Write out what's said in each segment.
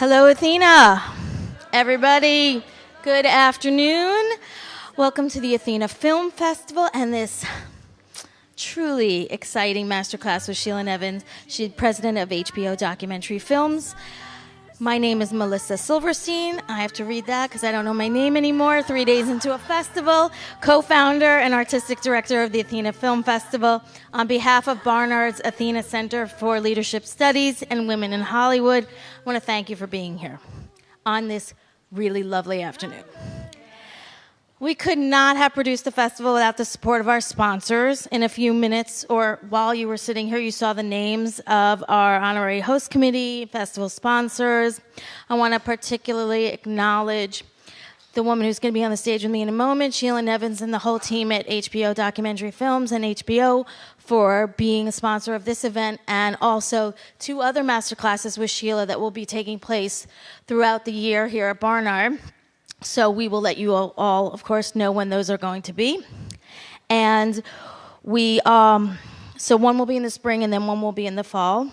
Hello, Athena. Everybody, good afternoon. Welcome to the Athena Film Festival and this truly exciting masterclass with Sheila Nevins. She's president of HBO Documentary Films. My name is Melissa Silverstein. I have to read that because I don't know my name anymore. 3 days into a festival, co-founder and artistic director of the Athena Film Festival. On behalf of Barnard's Athena Center for Leadership Studies and Women in Hollywood, I want to thank you for being here on this really lovely afternoon. We could not have produced the festival without the support of our sponsors. In a few minutes, or while you were sitting here, you saw the names of our honorary host committee, festival sponsors. I want to particularly acknowledge the woman who's going to be on the stage with me in a moment, Sheila Nevins, and the whole team at HBO Documentary Films and HBO for being a sponsor of this event, and also 2 other masterclasses with Sheila that will be taking place throughout the year here at Barnard. So we will let you all, of course, know when those are going to be. And so one will be in the spring and then one will be in the fall.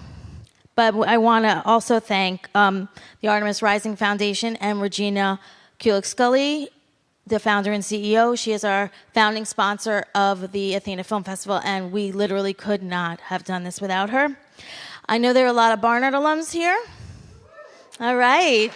But I want to also thank the Artemis Rising Foundation and Regina Kulik-Scully, the founder and CEO. She is our founding sponsor of the Athena Film Festival, and we literally could not have done this without her. I know there are a lot of Barnard alums here. All right.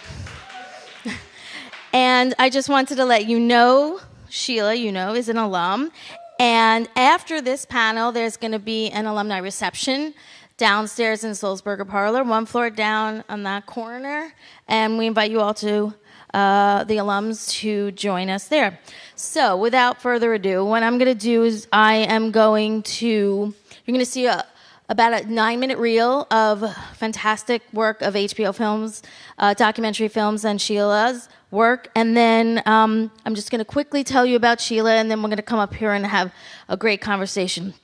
And I just wanted to let you know, Sheila, is an alum. And after this panel, there's going to be an alumni reception downstairs in Sulzberger Parlor, 1 floor down on that corner. And we invite you all to, the alums, to join us there. So without further ado, what I'm going to do is you're going to see about a 9-minute reel of fantastic work of HBO films, documentary films, and Sheila's work. And then I'm just going to quickly tell you about Sheila, and then we're going to come up here and have a great conversation.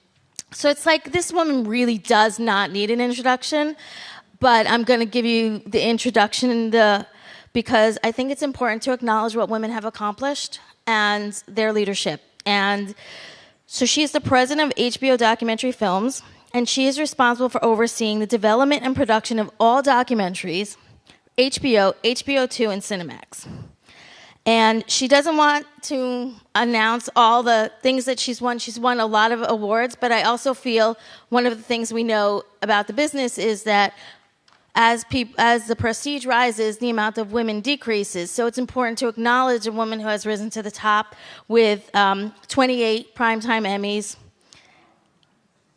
So it's like this woman really does not need an introduction, but I'm going to give you the introduction because I think it's important to acknowledge what women have accomplished and their leadership. And so she is the president of HBO Documentary Films, and she is responsible for overseeing the development and production of all documentaries, HBO, HBO2, and Cinemax. And she doesn't want to announce all the things that she's won. She's won a lot of awards, but I also feel one of the things we know about the business is that as the prestige rises, the amount of women decreases. So it's important to acknowledge a woman who has risen to the top with 28 Primetime Emmys,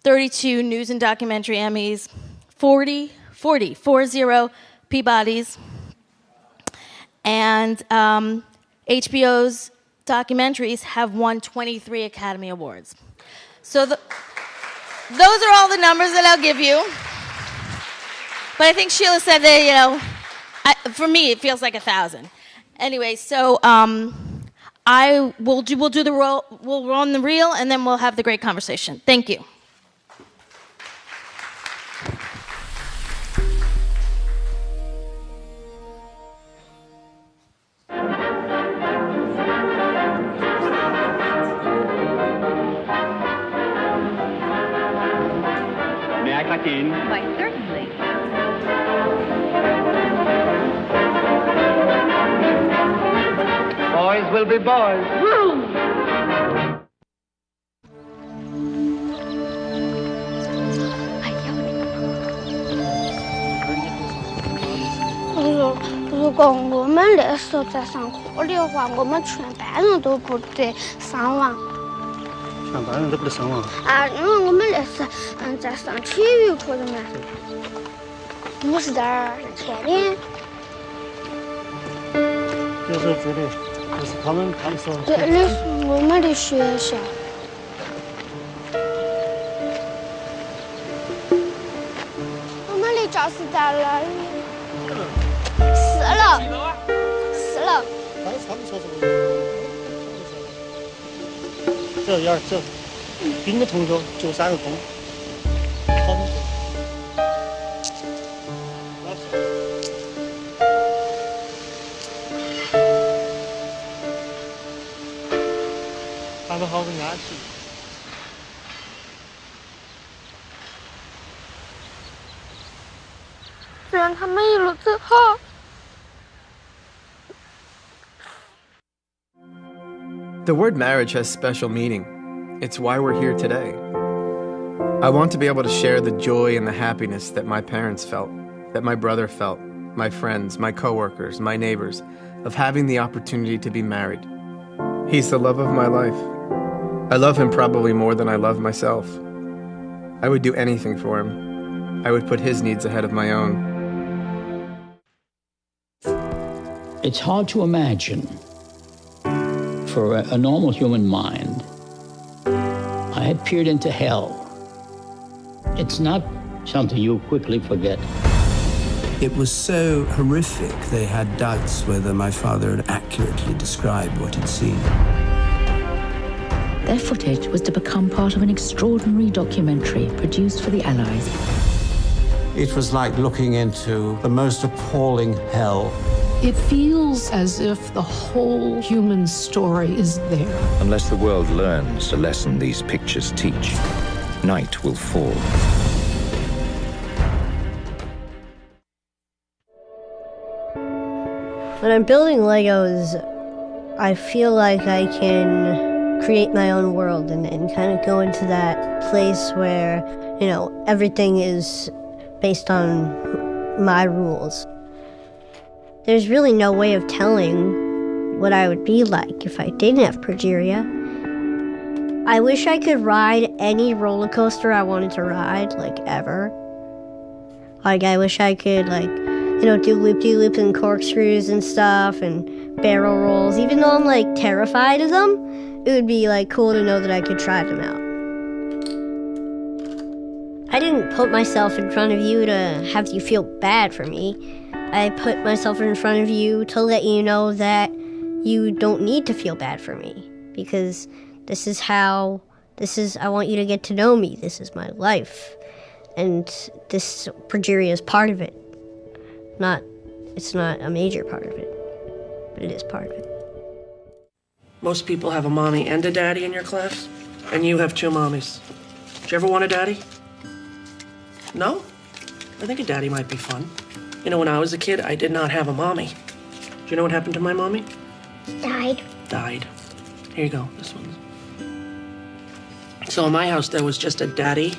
32 News and Documentary Emmys, 40 Peabodys, and HBO's documentaries have won 23 Academy Awards. So those are all the numbers that I'll give you. But I think Sheila said that, for me, it feels like 1,000. Anyway, so we'll run the reel, and then we'll have the great conversation. Thank you. May I cut in? Why, certainly. Boys will be boys. Woo!如果我们那时候在上课的话，我们全班人都不得上网。全班人都不得上网。啊，因为我们那是在上体育课的嘛，50点钱的。就是这里，就是他们说。这里是我们的学校。我们的教室在哪里？4楼。4楼。他们说什么？这样这兵的同学就3个空。他们好个安静。让他们一路走好。The word marriage has special meaning. It's why we're here today. I want to be able to share the joy and the happiness that my parents felt, that my brother felt, my friends, my coworkers, my neighbors, of having the opportunity to be married. He's the love of my life. I love him probably more than I love myself. I would do anything for him. I would put his needs ahead of my own. It's hard to imagine for a normal human mind. I had peered into hell. It's not something you quickly forget. It was so horrific, they had doubts whether my father had accurately described what he'd seen. Their footage was to become part of an extraordinary documentary produced for the Allies. It was like looking into the most appalling hell. It feels as if the whole human story is there. Unless the world learns the lesson these pictures teach, night will fall. When I'm building Legos, I feel like I can create my own world and kind of go into that place where, you know, everything is based on my rules. There's really no way of telling what I would be like if I didn't have progeria. I wish I could ride any roller coaster I wanted to ride, like, ever. Like, I wish I could, like, you know, do loop-de-loops and corkscrews and stuff and barrel rolls. Even though I'm, like, terrified of them, it would be, like, cool to know that I could try them out. I didn't put myself in front of you to have you feel bad for me. I put myself in front of you to let you know that you don't need to feel bad for me, because I want you to get to know me. This is my life. And this progeria is part of it. It's not a major part of it, but it is part of it. Most people have a mommy and a daddy in your class, and you have two mommies. Did you ever want a daddy? No? I think a daddy might be fun. You know, when I was a kid, I did not have a mommy. Do you know what happened to my mommy? Died. Here you go, this one. So in my house, there was just a daddy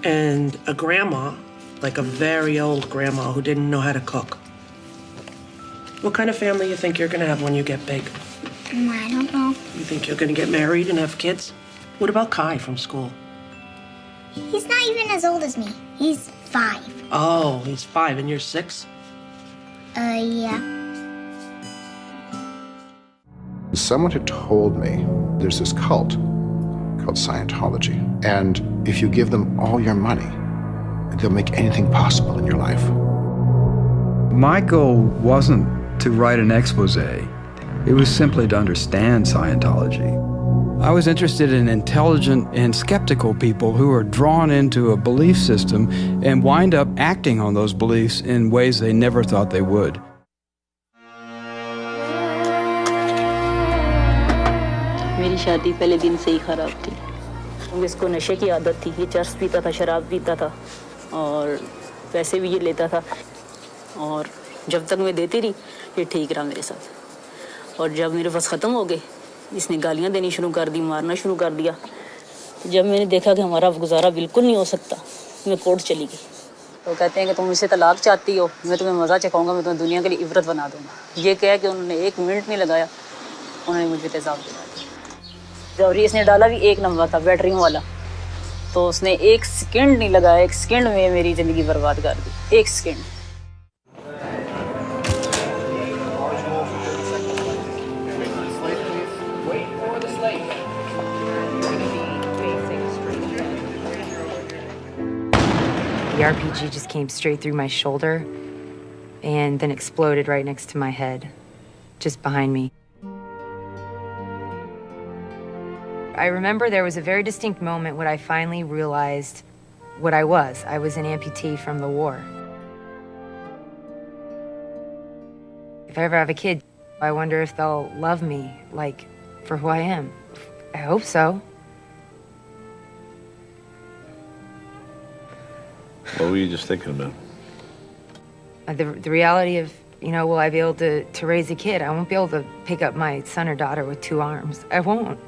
and a grandma, like a very old grandma who didn't know how to cook. What kind of family you think you're gonna have when you get big? I don't know. You think you're gonna get married and have kids? What about Kai from school? He's not even as old as me. He's 5. Oh, he's 5 and you're 6? Yeah. Someone had told me there's this cult called Scientology, and if you give them all your money, they'll make anything possible in your life. My goal wasn't to write an expose. It was simply to understand Scientology. I was interested in intelligent and skeptical people who are drawn into a belief system and wind up acting on those beliefs in ways they never thought they would. मेरी शादी पहले दिन से ही खराब थी। इसको नशे की आदत थी, ये चर्स पीता था, शराब पीता था और पैसे भी ये लेता था। और जब तक मैं देती रही, ये ठीक रहा मेरे साथ। और जब मेरे पास ख़त्म हो गए, इसने गालियाँ देनी शुरू कर दी, मारना शुरू कर दिया। जब मैंने देखा कि हमारा गुजारा बिल्कुल नहीं हो सकता, मैं कोर्ट चली गई। तो कहते हैं कि तुम मुझसे तलाक चाहती हो, मैं तुम्हें मज़ा चखाऊंगा, मैं तुम्हें दुनिया के लिए इबरत बना दूंगा। ये कह के उन्होंने 1 मिनट नहीं लगाया, उन्होंने मुझे तेज़ाब दिला दिया। और इसने डाला भी 1 नंबर था, बैटरी वाला। तो उसने 1 सेकंड नहीं लगाया, 1 सेकंड में मेरी ज़िंदगी बर्बाद कर दी। 1 second. The RPG just came straight through my shoulder and then exploded right next to my head, just behind me. I remember there was a very distinct moment when I finally realized what I was. I was an amputee from the war. If I ever have a kid, I wonder if they'll love me, like, for who I am. I hope so. What were you just thinking about? The reality of will I be able to raise a kid? I won't be able to pick up my son or daughter with 2 arms. I won't.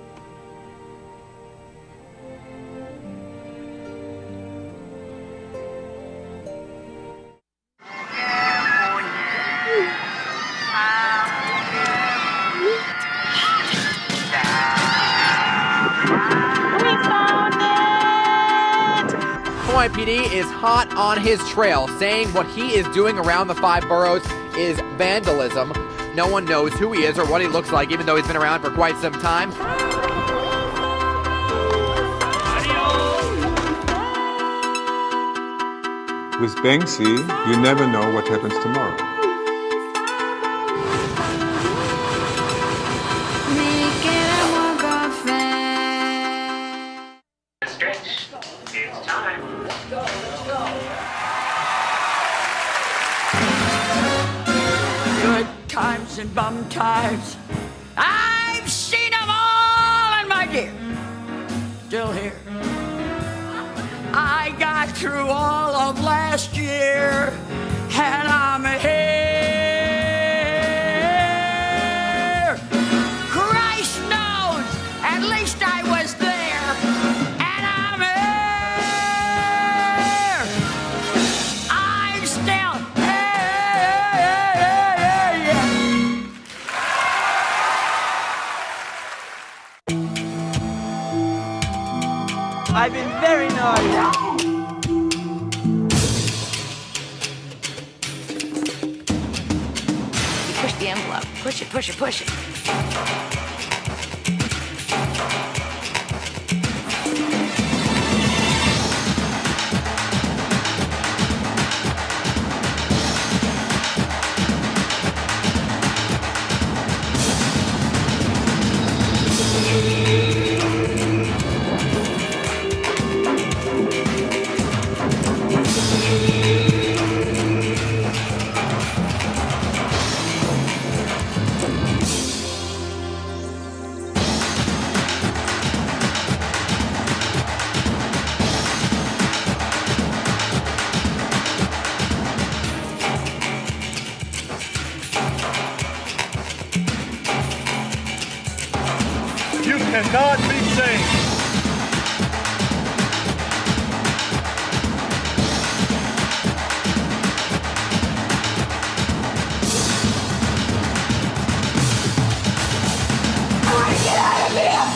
NYPD is hot on his trail, saying what he is doing around the 5 boroughs is vandalism. No one knows who he is or what he looks like, even though he's been around for quite some time. With Banksy, you never know what happens tomorrow. Good times and bum times, I've seen them all in my year. Still here. I got through all of last year, and I'm here. Christ knows, at least I was there, and I'm here. I'm still I've been very naughty. Push the envelope. Push it, push it, push it. You cannot be saved. Get out of here!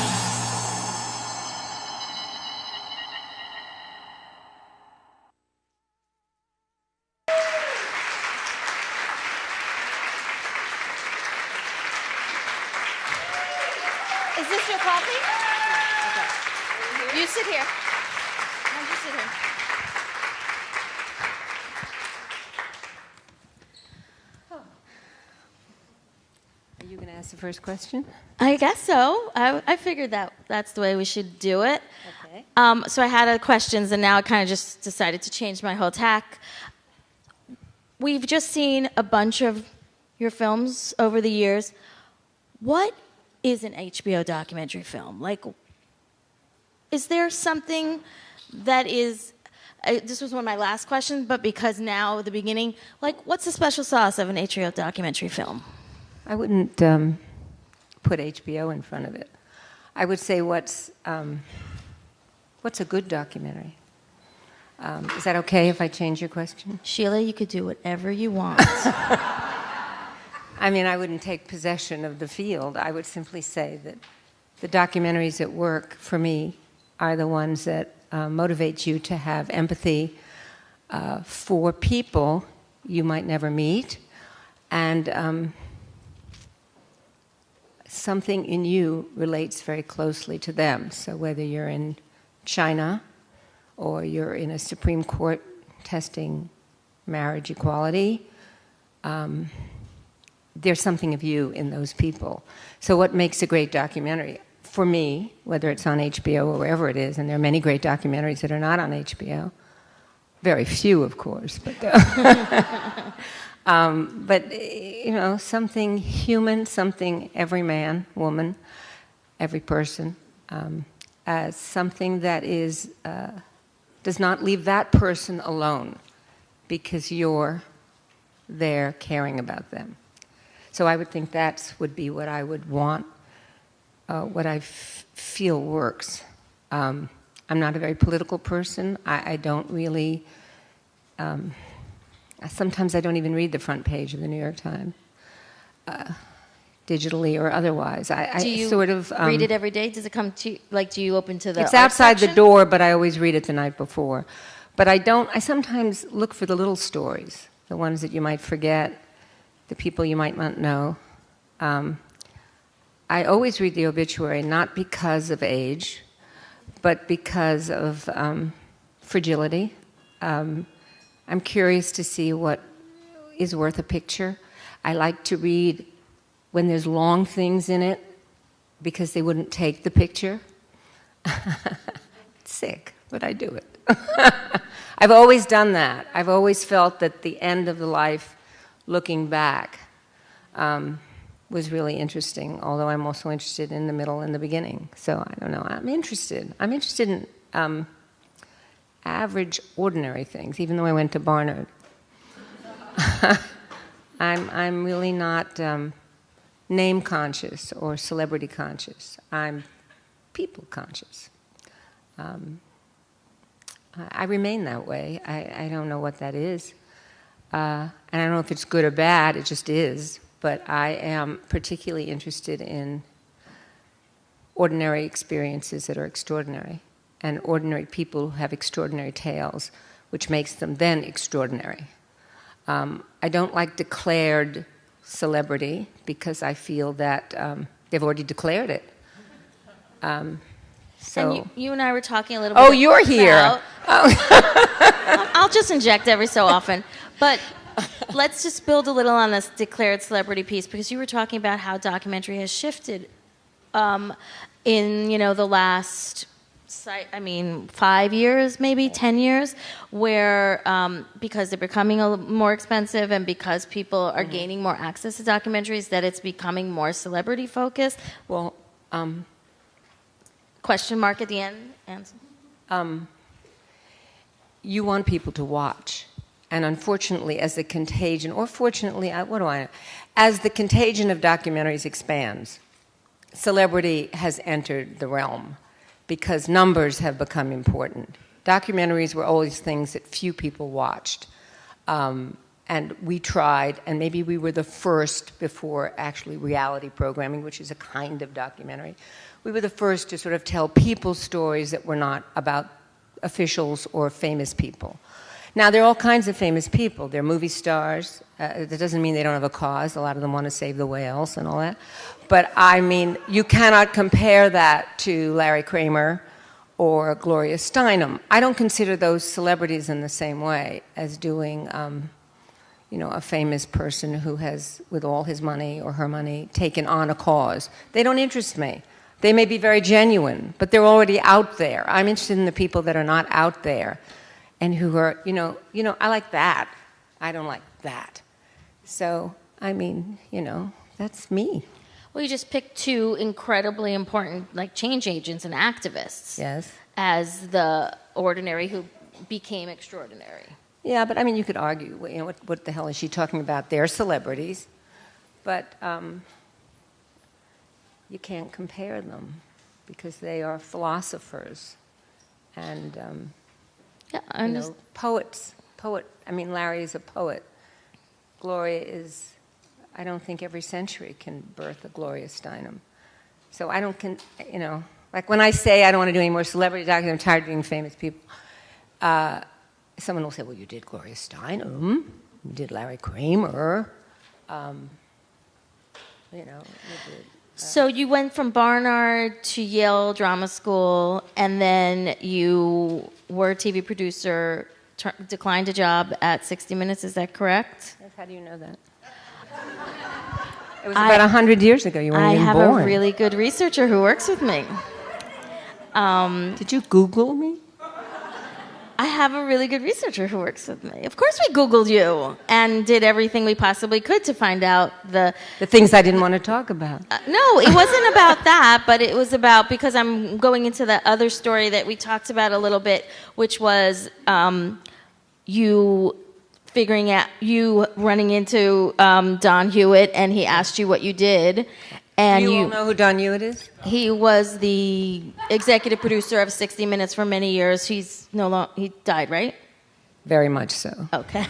Is this your coffee? Okay. You sit here. No, you sit here. Are you going to ask the first question? I guess so. I figured that's the way we should do it. Okay. So I had questions, and now I kind of just decided to change my whole tack. We've just seen a bunch of your films over the years. What is an HBO documentary film? Like, is there something that is... this was one of my last questions, but because now, at the beginning, like, what's the special sauce of an HBO documentary film? I wouldn't put HBO in front of it. I would say what's a good documentary? Is that okay if I change your question? Sheila, you could do whatever you want. I mean, I wouldn't take possession of the field. I would simply say that the documentaries that work for me are the ones that motivate you to have empathy for people you might never meet, and something in you relates very closely to them. So whether you're in China or you're in a Supreme Court testing marriage equality, there's something of you in those people. So what makes a great documentary? For me, whether it's on HBO or wherever it is, and there are many great documentaries that are not on HBO, very few, of course, but you know, something human, something every man, woman, every person, as something that is does not leave that person alone because you're there caring about them. So I would think that would be what I would want, what I feel works. I'm not a very political person. I don't really, sometimes I don't even read the front page of the New York Times, digitally or otherwise. Do you sort of read it every day? Does it come to, like, do you open to the It's art outside section? the door, but I always read it the night before. But I sometimes look for the little stories, the ones that you might forget, the people you might not know. I always read the obituary, not because of age, but because of fragility. I'm curious to see what is worth a picture. I like to read when there's long things in it, because they wouldn't take the picture. It's sick, but I do it. I've always done that. I've always felt that the end of the life, looking back, was really interesting, although I'm also interested in the middle and the beginning. So I don't know, I'm interested. I'm interested in average, ordinary things, even though I went to Barnard. I'm really not name conscious or celebrity conscious. I'm people conscious. I remain that way. I don't know what that is. And I don't know if it's good or bad, it just is. But I am particularly interested in ordinary experiences that are extraordinary, and ordinary people who have extraordinary tales, which makes them then extraordinary. I don't like declared celebrity, because I feel that they've already declared it. So. And you and I were talking a little bit. Oh, you're here. I'll just inject every so often. But let's just build a little on this declared celebrity piece, because you were talking about how documentary has shifted in, the last, 5 years, maybe 10 years, where because they're becoming more expensive and because people are gaining more access to documentaries, that it's becoming more celebrity focused. Well, question mark at the end. Answer. You want people to watch. And unfortunately, as the contagion, or fortunately, as the contagion of documentaries expands, celebrity has entered the realm because numbers have become important. Documentaries were always things that few people watched. And we tried, and maybe we were the first before actually reality programming, which is a kind of documentary. We were the first to sort of tell people's stories that were not about officials or famous people. Now, there are all kinds of famous people. They're movie stars. That doesn't mean they don't have a cause. A lot of them want to save the whales and all that. But, you cannot compare that to Larry Kramer or Gloria Steinem. I don't consider those celebrities in the same way as doing, a famous person who has, with all his money or her money, taken on a cause. They don't interest me. They may be very genuine, but they're already out there. I'm interested in the people that are not out there. And who are, I like that. I don't like that. So, that's me. Well, you just picked two incredibly important, change agents and activists. Yes. As the ordinary who became extraordinary. Yeah, but you could argue, what the hell is she talking about? They're celebrities. But you can't compare them because they are philosophers and... poets. Larry is a poet. Gloria is, I don't think every century can birth a Gloria Steinem. So I don't, when I say I don't want to do any more celebrity documentaries, I'm tired of doing famous people, someone will say, well, you did Gloria Steinem, you did Larry Kramer, you did... So you went from Barnard to Yale Drama School, and then you were a TV producer, declined a job at 60 Minutes. Is that correct? Yes, how do you know that? It was about 100 years ago. You weren't even born. I have a really good researcher who works with me. Did you Google me? I have a really good researcher who works with me. Of course we Googled you and did everything we possibly could to find out the things I didn't want to talk about. No, it wasn't about that, but it was about, because I'm going into the other story that we talked about a little bit, which was you figuring out you running into Don Hewitt, and he asked you what you did. And Do you all know who Don Hewitt is? He was the executive producer of 60 Minutes for many years. He's no longer, he died, right? Very much so. Okay.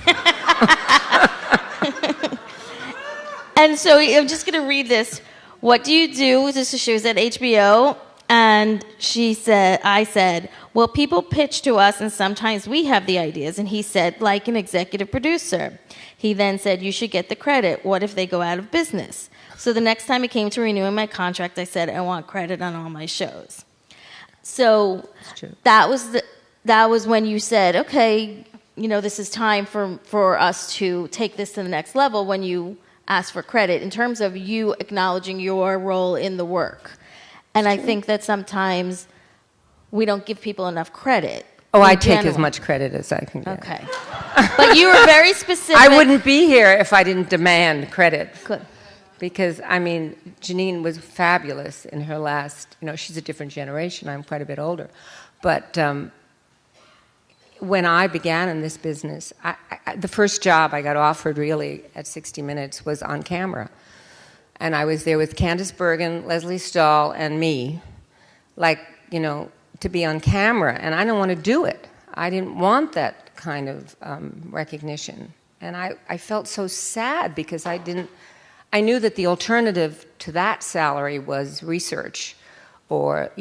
And so I'm just going to read this. What do you do? She was at HBO, and I said, well, people pitch to us, and sometimes we have the ideas. And he said, like an executive producer. He then said, you should get the credit. What if they go out of business? So the next time it came to renewing my contract, I said, I want credit on all my shows. So that was when you said, okay, this is time for us to take this to the next level, when you asked for credit in terms of you acknowledging your role in the work. And I think that sometimes we don't give people enough credit. Oh, I take as much credit as I can get. Okay. But you were very specific. I wouldn't be here if I didn't demand credit. Good. Because, Janine was fabulous in her last, she's a different generation. I'm quite a bit older. But when I began in this business, the first job I got offered really at 60 Minutes was on camera. And I was there with Candice Bergen, Leslie Stahl, and me, to be on camera. And I didn't want to do it. I didn't want that kind of recognition. And I felt so sad because I knew that the alternative to that salary was research or,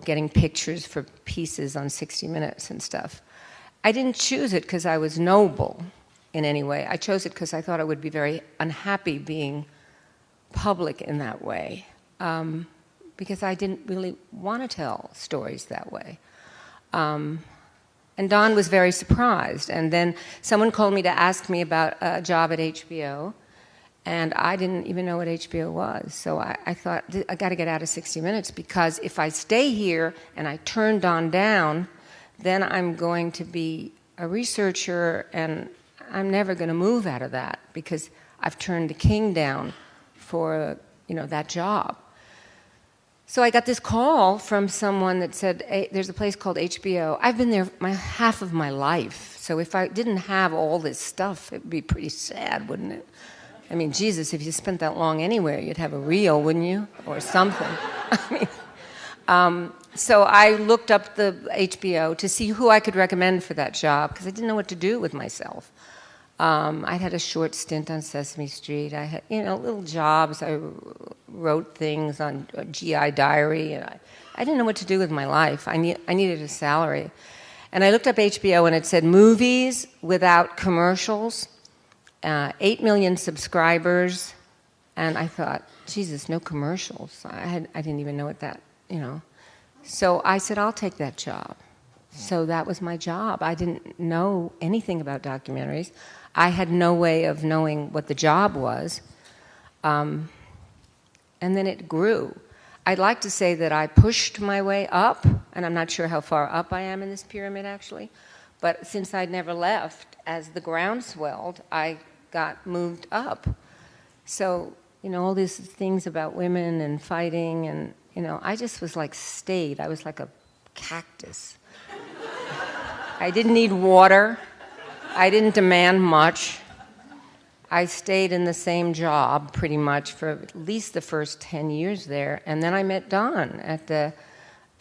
getting pictures for pieces on 60 Minutes and stuff. I didn't choose it because I was noble in any way. I chose it because I thought I would be very unhappy being public in that way, because I didn't really want to tell stories that way. And Don was very surprised. And then someone called me to ask me about a job at HBO, and I didn't even know what HBO was. So I thought, I got to get out of 60 Minutes, because if I stay here and I turn Don down, then I'm going to be a researcher, and I'm never going to move out of that, because I've turned the king down for, that job. So I got this call from someone that said, hey, there's a place called HBO. I've been there half of my life. So if I didn't have all this stuff, it'd be pretty sad, wouldn't it? Jesus, if you spent that long anywhere, you'd have a reel, wouldn't you? Or something. So I looked up the HBO to see who I could recommend for that job, because I didn't know what to do with myself. I had a short stint on Sesame Street. I had, little jobs. I wrote things on GI Diary, and I didn't know what to do with my life. I needed a salary. And I looked up HBO, and it said movies without commercials, 8 million subscribers, and I thought, Jesus, no commercials. I didn't even know what that, So I said, I'll take that job. So that was my job. I didn't know anything about documentaries. I had no way of knowing what the job was. And then it grew. I'd like to say that I pushed my way up, and I'm not sure how far up I am in this pyramid, actually. But since I'd never left, as the ground swelled, I got moved up. So, all these things about women and fighting, and, I just was stayed. I was like a cactus. I didn't need water. I didn't demand much. I stayed in the same job pretty much for at least the first 10 years there. And then I met Don at the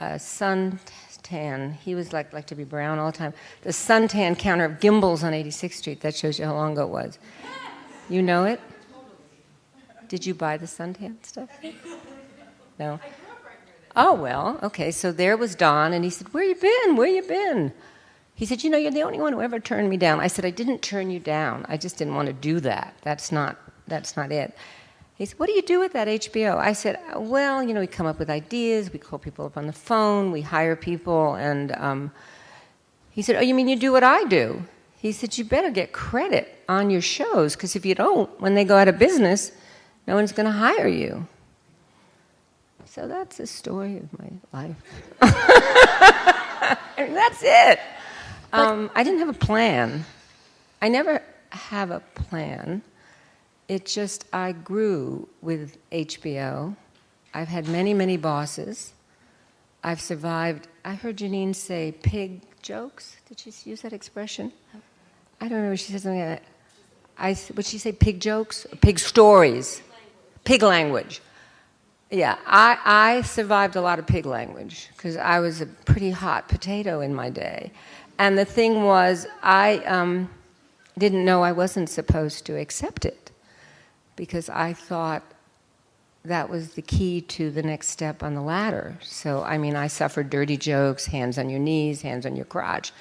suntan. He was like to be brown all the time. The suntan counter of Gimbel's on 86th Street. That shows you how long ago it was. You know it? Did you buy the suntan stuff? No? Oh, well, okay. So there was Don, and he said, where you been? Where you been? He said, you're the only one who ever turned me down. I said, I didn't turn you down. I just didn't want to do that. That's not it. He said, what do you do with that HBO? I said, well, we come up with ideas. We call people up on the phone. We hire people. And he said, oh, you mean you do what I do? He said, you better get credit on your shows, because if you don't, when they go out of business, no one's going to hire you. So that's the story of my life. That's it. I didn't have a plan. I never have a plan. It just, I grew with HBO. I've had many, many bosses. I've survived. I heard Janine say pig jokes. Did she use that expression? I don't remember. She said something like that. What'd she say, pig jokes? Pig stories. Pig language. Yeah, I survived a lot of pig language because I was a pretty hot potato in my day. And the thing was, I didn't know I wasn't supposed to accept it because I thought that was the key to the next step on the ladder. So, I mean, I suffered dirty jokes, hands on your knees, hands on your crotch,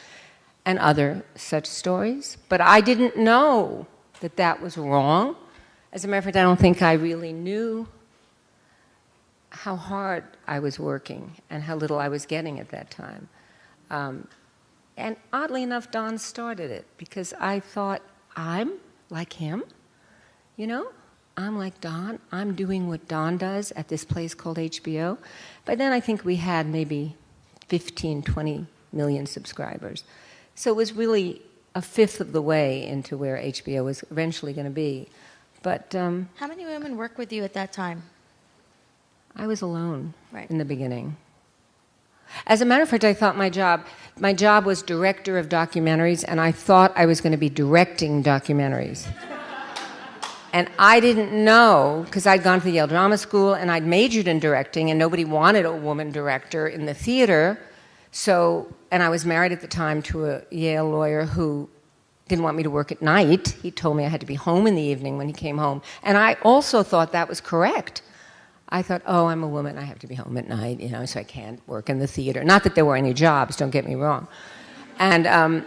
and other such stories. But I didn't know that that was wrong. As a matter of fact, I don't think I really knew how hard I was working and how little I was getting at that time. And oddly enough, Don started it because I thought, I'm like him, you know? I'm like Don. I'm doing what Don does at this place called HBO. By then, I think we had maybe 15, 20 million subscribers. So it was really a fifth of the way into where HBO was eventually going to be. But how many women worked with you at that time? I was alone in the beginning. As a matter of fact, I thought my job was director of documentaries, and I thought I was going to be directing documentaries. And I didn't know, because I'd gone to the Yale Drama School, and I'd majored in directing, and nobody wanted a woman director in the theater. So, and I was married at the time to a Yale lawyer who didn't want me to work at night. He told me I had to be home in the evening when he came home. And I also thought that was correct. I thought, oh, I'm a woman, I have to be home at night, you know, so I can't work in the theater. Not that there were any jobs, don't get me wrong. And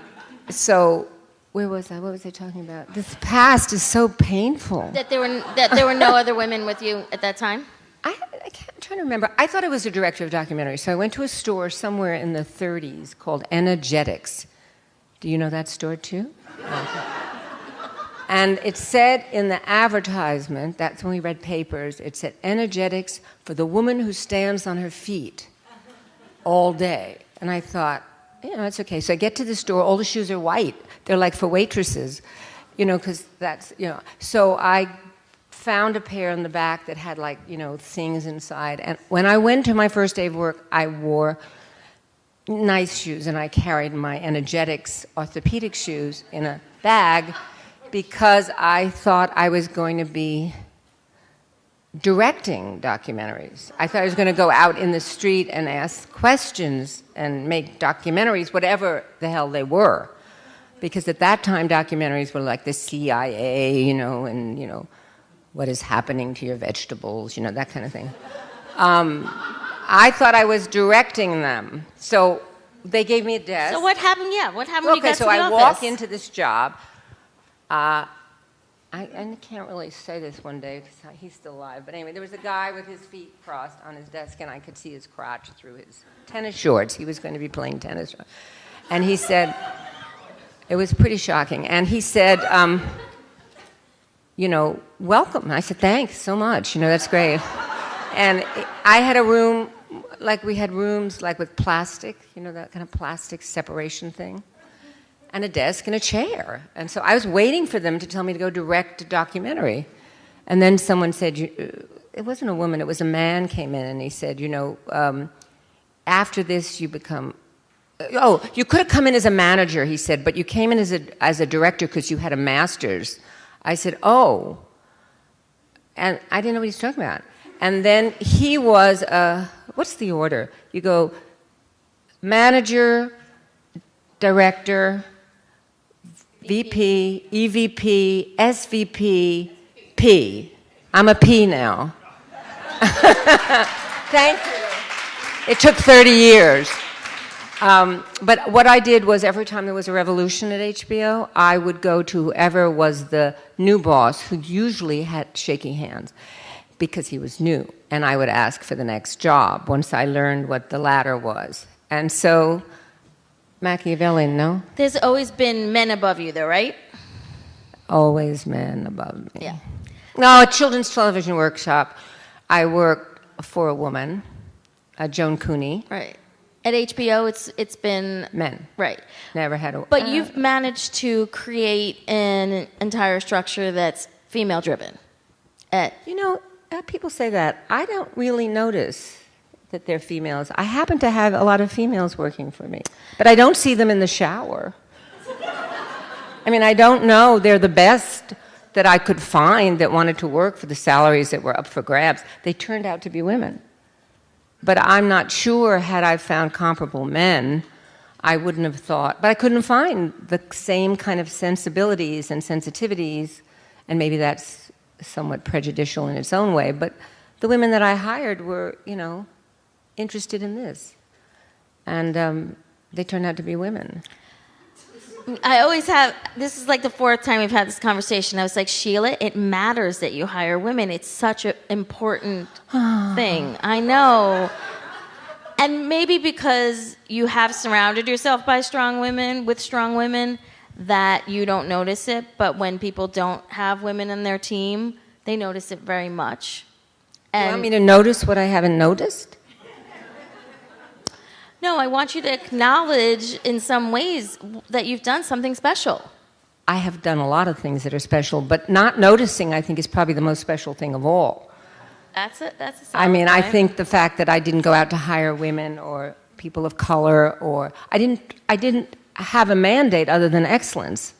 so, where was I? What was I talking about? This past is so painful. That there were no other women with you at that time? I'm trying to remember. I thought I was a director of documentaries, so I went to a store somewhere in the 30s called Energetics. Do you know that store too? Okay. And it said in the advertisement, that's when we read papers, it said, energetics for the woman who stands on her feet all day. And I thought, you know, it's okay. So I get to the store, all the shoes are white. They're like for waitresses, you know, because that's, you know. So I found a pair in the back that had like, you know, things inside. And when I went to my first day of work, I wore nice shoes, and I carried my Energetics orthopedic shoes in a bag because I thought I was going to be directing documentaries. I thought I was going to go out in the street and ask questions and make documentaries, whatever the hell they were. Because at that time, documentaries were like the CIA, you know, and, you know, what is happening to your vegetables, you know, that kind of thing. I thought I was directing them. So they gave me a desk. So what happened? Yeah, what happened when you got to the office? office? So I walk into this job. I can't really say this one day because he's still alive. But anyway, there was a guy with his feet crossed on his desk, and I could see his crotch through his tennis shorts. He was going to be playing tennis. And he said, it was pretty shocking. And he said, you know, welcome. And I said, thanks so much. You know, that's great. And I had a room, like we had rooms like with plastic, you know, that kind of plastic separation thing. And a desk and a chair. And so I was waiting for them to tell me to go direct a documentary. And then someone said, it wasn't a woman, it was a man came in and he said, you know, after this you become, you could have come in as a manager, he said, but you came in as a director because you had a master's. I said, oh. And I didn't know what he was talking about. And then he was, what's the order? You go manager, director, VP, EVP, SVP, P. I'm a P now. Thank you. It took 30 years. But what I did was every time there was a revolution at HBO, I would go to whoever was the new boss, who usually had shaky hands because he was new. And I would ask for the next job once I learned what the ladder was. And so Machiavellian, no? There's always been men above you, though, right? Always men above me. Yeah. No, at Children's Television Workshop, I worked for a woman, Joan Cooney. Right. At HBO, it's been men. Right. Never had a. But you've managed to create an entire structure that's female-driven. You know, people say that. I don't really notice that they're females. I happen to have a lot of females working for me, but I don't see them in the shower. I mean, I don't know. They're the best that I could find that wanted to work for the salaries that were up for grabs. They turned out to be women. But I'm not sure, had I found comparable men, I wouldn't have thought. But I couldn't find the same kind of sensibilities and sensitivities, and maybe that's somewhat prejudicial in its own way, but the women that I hired were, interested in this. And they turned out to be women. I always have, this is like the fourth time we've had this conversation. I was like, Sheila, it matters that you hire women. It's such an important thing. I know. And maybe because you have surrounded yourself by strong women, with strong women, that you don't notice it. But when people don't have women in their team, they notice it very much. And you want me to notice what I haven't noticed? No, I want you to acknowledge in some ways that you've done something special. I have done a lot of things that are special, but not noticing, I think, is probably the most special thing of all. That's a solid I point. think the fact that I didn't go out to hire women or people of color, or I didn't have a mandate other than excellence.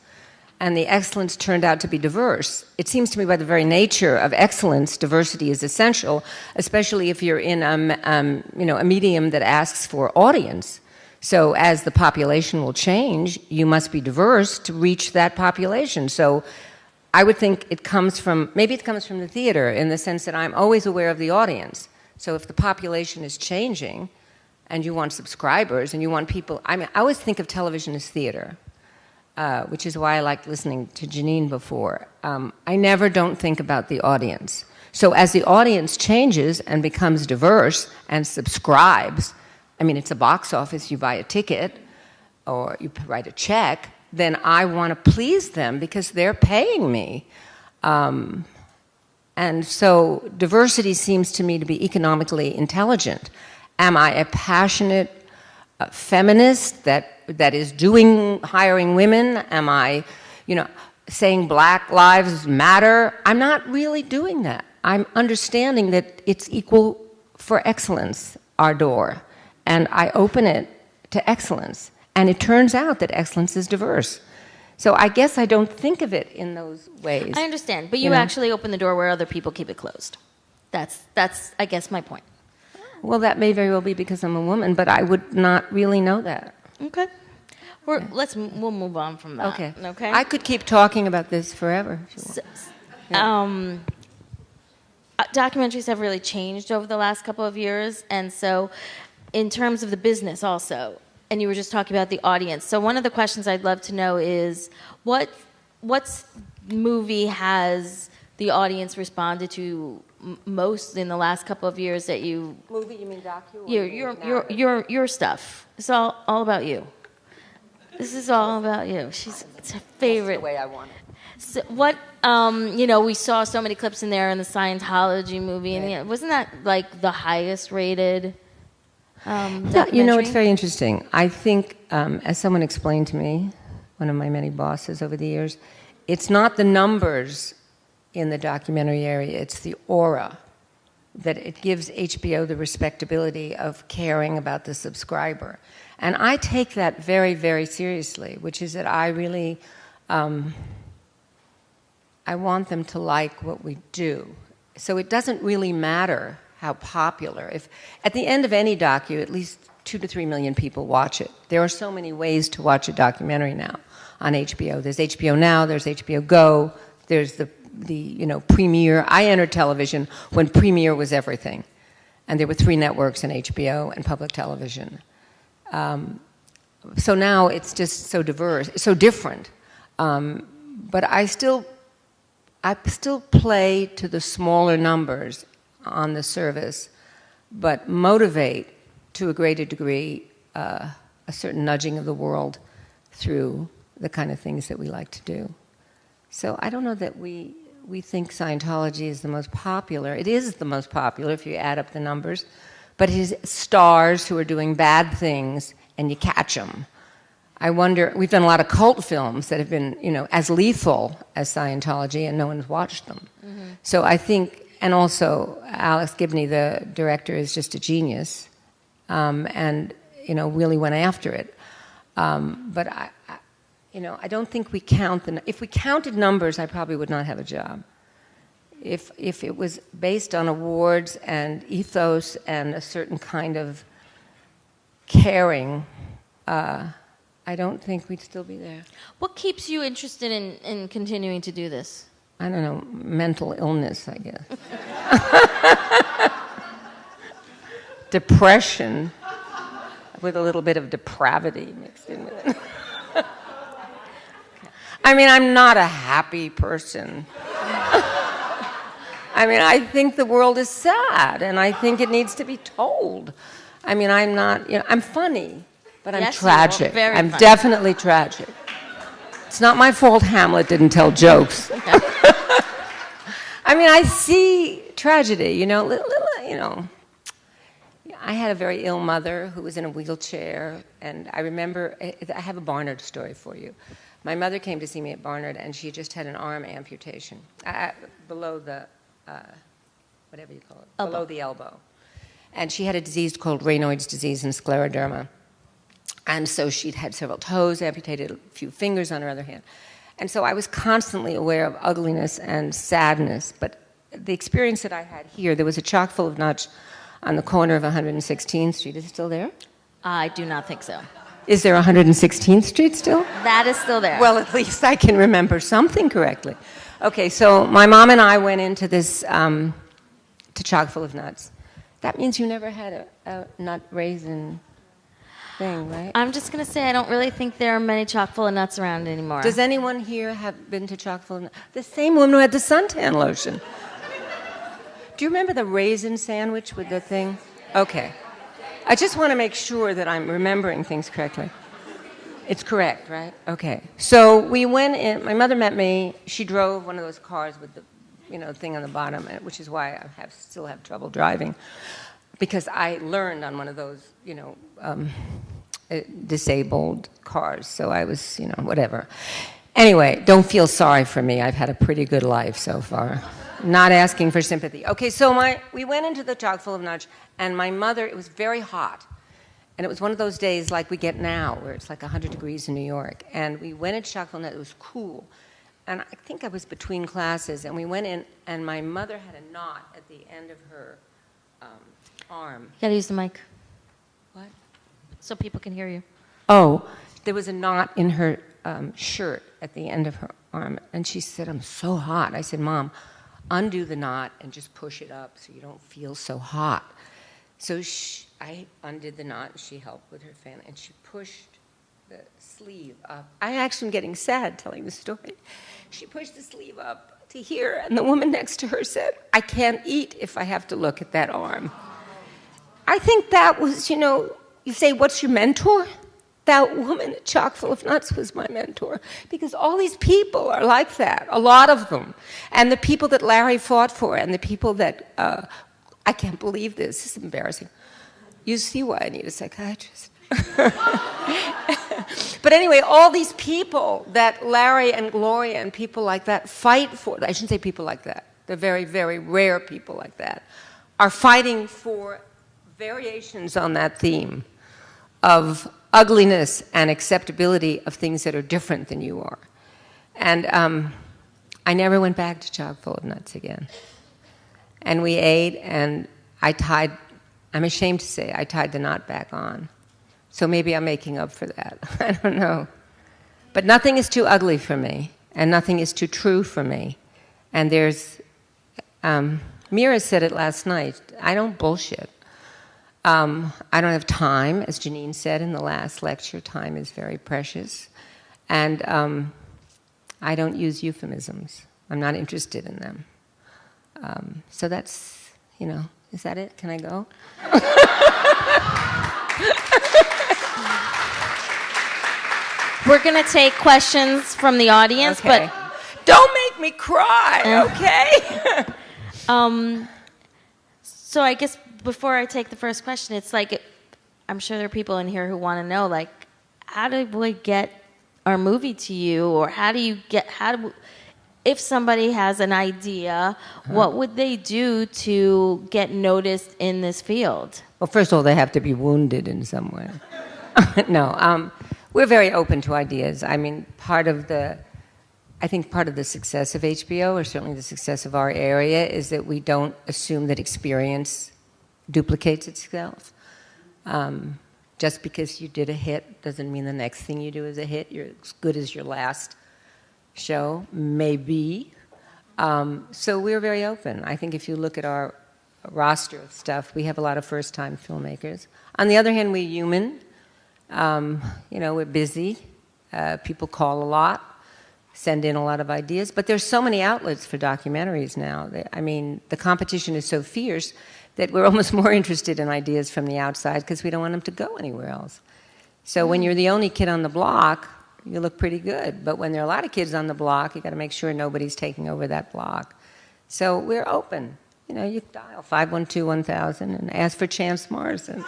And the excellence turned out to be diverse. It seems to me by the very nature of excellence, diversity is essential, especially if you're in a medium that asks for audience. So as the population will change, you must be diverse to reach that population. So I would think it comes from the theater in the sense that I'm always aware of the audience. So if the population is changing and you want subscribers and you want people, I always think of television as theater. Which is why I liked listening to Janine before. I never don't think about the audience. So as the audience changes and becomes diverse and subscribes, it's a box office, you buy a ticket or you write a check, then I want to please them because they're paying me. And so diversity seems to me to be economically intelligent. Am I a passionate feminist that is hiring women? Am I, saying Black Lives Matter? I'm not really doing that. I'm understanding that it's equal for excellence, our door. And I open it to excellence. And it turns out that excellence is diverse. So I guess I don't think of it in those ways. I understand, but you actually open the door where other people keep it closed. That's I guess, my point. Well, that may very well be because I'm a woman, but I would not really know that. Okay. We'll move on from that. Okay. I could keep talking about this forever. Documentaries have really changed over the last couple of years, and so in terms of the business also, and you were just talking about the audience. So one of the questions I'd love to know is what movie has the audience responded to most in the last couple of years that you... Movie, you mean docu? Your stuff. It's all about you. This is all about you. It's her favorite. That's the way I want it. So what, we saw so many clips in there in the Scientology movie, and wasn't that like the highest rated documentary? It's very interesting. I think, as someone explained to me, one of my many bosses over the years, it's not the numbers in the documentary area, it's the aura that it gives HBO the respectability of caring about the subscriber. And I take that very, very seriously, which is that I really, I want them to like what we do. So it doesn't really matter how popular. If at the end of any docu, at least 2 to 3 million people watch it. There are so many ways to watch a documentary now on HBO. There's HBO Now, there's HBO Go, there's the Premiere. I entered television when Premiere was everything. And there were 3 networks in HBO and public television. So now it's just so diverse, so different. But I still play to the smaller numbers on the service, but motivate to a greater degree a certain nudging of the world through the kind of things that we like to do. So I don't know that we think Scientology is the most popular. It is the most popular if you add up the numbers, but it is stars who are doing bad things and you catch them. I wonder, we've done a lot of cult films that have been, as lethal as Scientology, and no one's watched them. Mm-hmm. So I think, and also Alex Gibney, the director, is just a genius, and really went after it. But I don't think we count if we counted numbers, I probably would not have a job. If it was based on awards and ethos and a certain kind of caring, I don't think we'd still be there. What keeps you interested in continuing to do this? I don't know, mental illness, I guess. Depression with a little bit of depravity mixed in with it. I mean, I'm not a happy person. I mean, I think the world is sad, and I think it needs to be told. I mean, I'm not, I'm funny, but I'm tragic. I'm funny. Definitely tragic. It's not my fault Hamlet didn't tell jokes. I mean, I see tragedy, I had a very ill mother who was in a wheelchair, and I remember, I have a Barnard story for you. My mother came to see me at Barnard, and she just had an arm amputation below the, whatever you call it, below the elbow. And she had a disease called Raynaud's disease and scleroderma. And so she'd had several toes amputated, a few fingers on her other hand. And so I was constantly aware of ugliness and sadness. But the experience that I had here, there was a chock full of nuts on the corner of 116th Street. Is it still there? I do not think so. Is there 116th Street still? That is still there. Well, at least I can remember something correctly. Okay, so my mom and I went into this, to chock full of nuts. That means you never had a nut raisin thing, right? I'm just going to say I don't really think there are many chock full of nuts around anymore. Does anyone here have been to chock full of nuts? The same woman who had the suntan lotion. Do you remember the raisin sandwich with the thing? Okay. I just want to make sure that I'm remembering things correctly. It's correct, right? Okay. So we went in. My mother met me. She drove one of those cars with the, thing on the bottom, which is why I still have trouble driving, because I learned on one of those, disabled cars. So I was, whatever. Anyway, don't feel sorry for me. I've had a pretty good life so far. Not asking for sympathy. Okay, so we went into the chock full of nuts, and my mother, it was very hot. And it was one of those days like we get now, where it's like 100 degrees in New York. And we went into chock full of nuts, it was cool. And I think I was between classes, and we went in, and my mother had a knot at the end of her arm. You gotta use the mic. What? So people can hear you. Oh, there was a knot in her shirt at the end of her arm. And she said, I'm so hot. I said, Mom, undo the knot and just push it up so you don't feel so hot. So I undid the knot, and she helped with her fan, and she pushed the sleeve up. I actually am getting sad telling the story. She pushed the sleeve up to here, and the woman next to her said, I can't eat if I have to look at that arm. I think that was, you say, what's your mentor? That woman at Chock full of Nuts was my mentor, because all these people are like that, a lot of them. And the people that Larry fought for, and the people that, I can't believe this is embarrassing. You see why I need a psychiatrist. But anyway, all these people that Larry and Gloria and people like that fight for, I shouldn't say people like that, they're very, very rare people like that, are fighting for variations on that theme of ugliness and acceptability of things that are different than you are. And I never went back to Chock full of Nuts again. And we ate, and I'm ashamed to say, I tied the knot back on. So maybe I'm making up for that. I don't know. But nothing is too ugly for me, and nothing is too true for me. And there's, Mira said it last night, I don't bullshit. I don't have time, as Janine said in the last lecture. Time is very precious. And I don't use euphemisms. I'm not interested in them. So that's, is that it? Can I go? We're going to take questions from the audience, okay. But don't make me cry, okay? So I guess before I take the first question, it's like, I'm sure there are people in here who want to know, like, how do we get our movie to you? Or if somebody has an idea, what would they do to get noticed in this field? Well, first of all, they have to be wounded in some way. No. We're very open to ideas. I mean, I think part of the success of HBO, or certainly the success of our area, is that we don't assume that experience duplicates itself. Just because you did a hit doesn't mean the next thing you do is a hit. You're as good as your last show, maybe. So we're very open. I think if you look at our roster of stuff, we have a lot of first-time filmmakers. On the other hand, we're human. We're busy. People call a lot, send in a lot of ideas. But there's so many outlets for documentaries now. The competition is so fierce that we're almost more interested in ideas from the outside because we don't want them to go anywhere else. So when you're the only kid on the block, you look pretty good. But when there are a lot of kids on the block, you got to make sure nobody's taking over that block. So we're open. You dial 512-1000 and ask for Chance Morrison.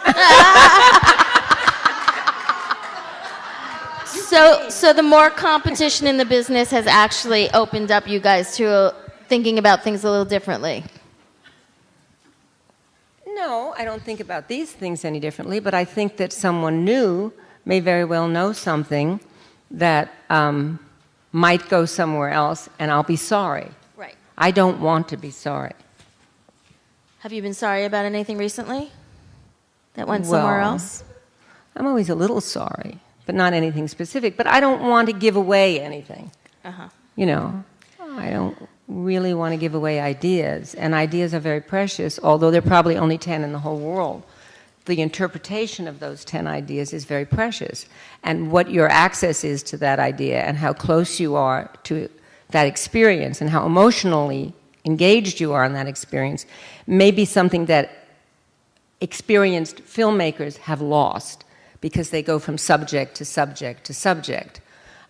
So the more competition in the business has actually opened up you guys to thinking about things a little differently. No, I don't think about these things any differently, but I think that someone new may very well know something that might go somewhere else, and I'll be sorry. Right. I don't want to be sorry. Have you been sorry about anything recently that went somewhere else? I'm always a little sorry, but not anything specific. But I don't want to give away anything. Uh-huh. I don't really want to give away ideas, and ideas are very precious, although there are probably only 10 in the whole world. The interpretation of those 10 ideas is very precious, and what your access is to that idea and how close you are to that experience and how emotionally engaged you are in that experience may be something that experienced filmmakers have lost because they go from subject to subject to subject.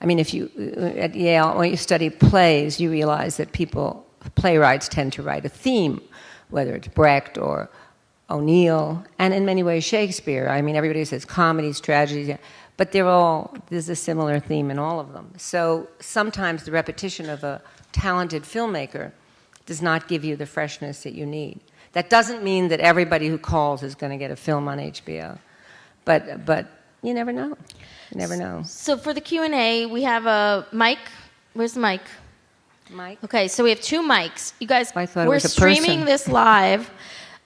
I mean, if you, at Yale, when you study plays, you realize that playwrights tend to write a theme, whether it's Brecht or O'Neill, and in many ways Shakespeare. I mean, everybody says comedies, tragedies, but there's a similar theme in all of them. So sometimes the repetition of a talented filmmaker does not give you the freshness that you need. That doesn't mean that everybody who calls is going to get a film on HBO, but you never know. You never know. So for the Q&A, we have a mic. Where's the mic? Mic. Okay, so we have 2 mics. You guys, we're streaming this live,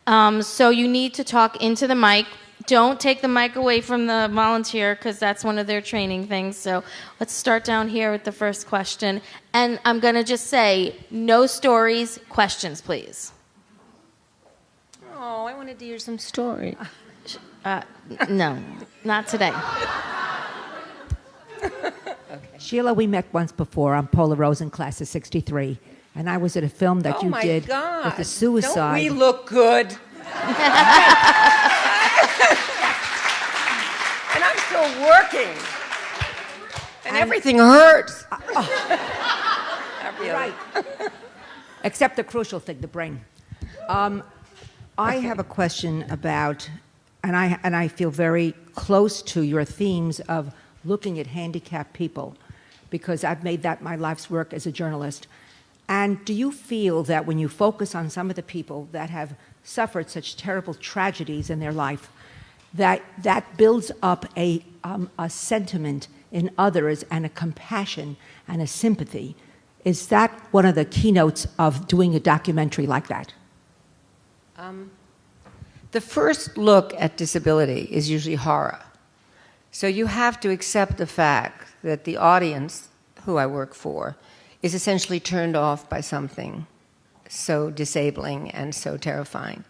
so you need to talk into the mic. Don't take the mic away from the volunteer because that's one of their training things. So let's start down here with the first question. And I'm going to just say, no stories, questions, please. Oh, I wanted to hear some story. No, not today. Okay. Sheila, we met once before on Pola Rosen class of 63, and I was at a film that you did with the suicide. Don't we look good? And I'm still working. And everything hurts. Right. Except the crucial thing, the brain. I have a question about, and I feel very close to your themes of looking at handicapped people, because I've made that my life's work as a journalist. And do you feel that when you focus on some of the people that have suffered such terrible tragedies in their life, that builds up a sentiment in others and a compassion and a sympathy? Is that one of the keynotes of doing a documentary like that? The first look at disability is usually horror. So you have to accept the fact that the audience, who I work for, is essentially turned off by something so disabling and so terrifying.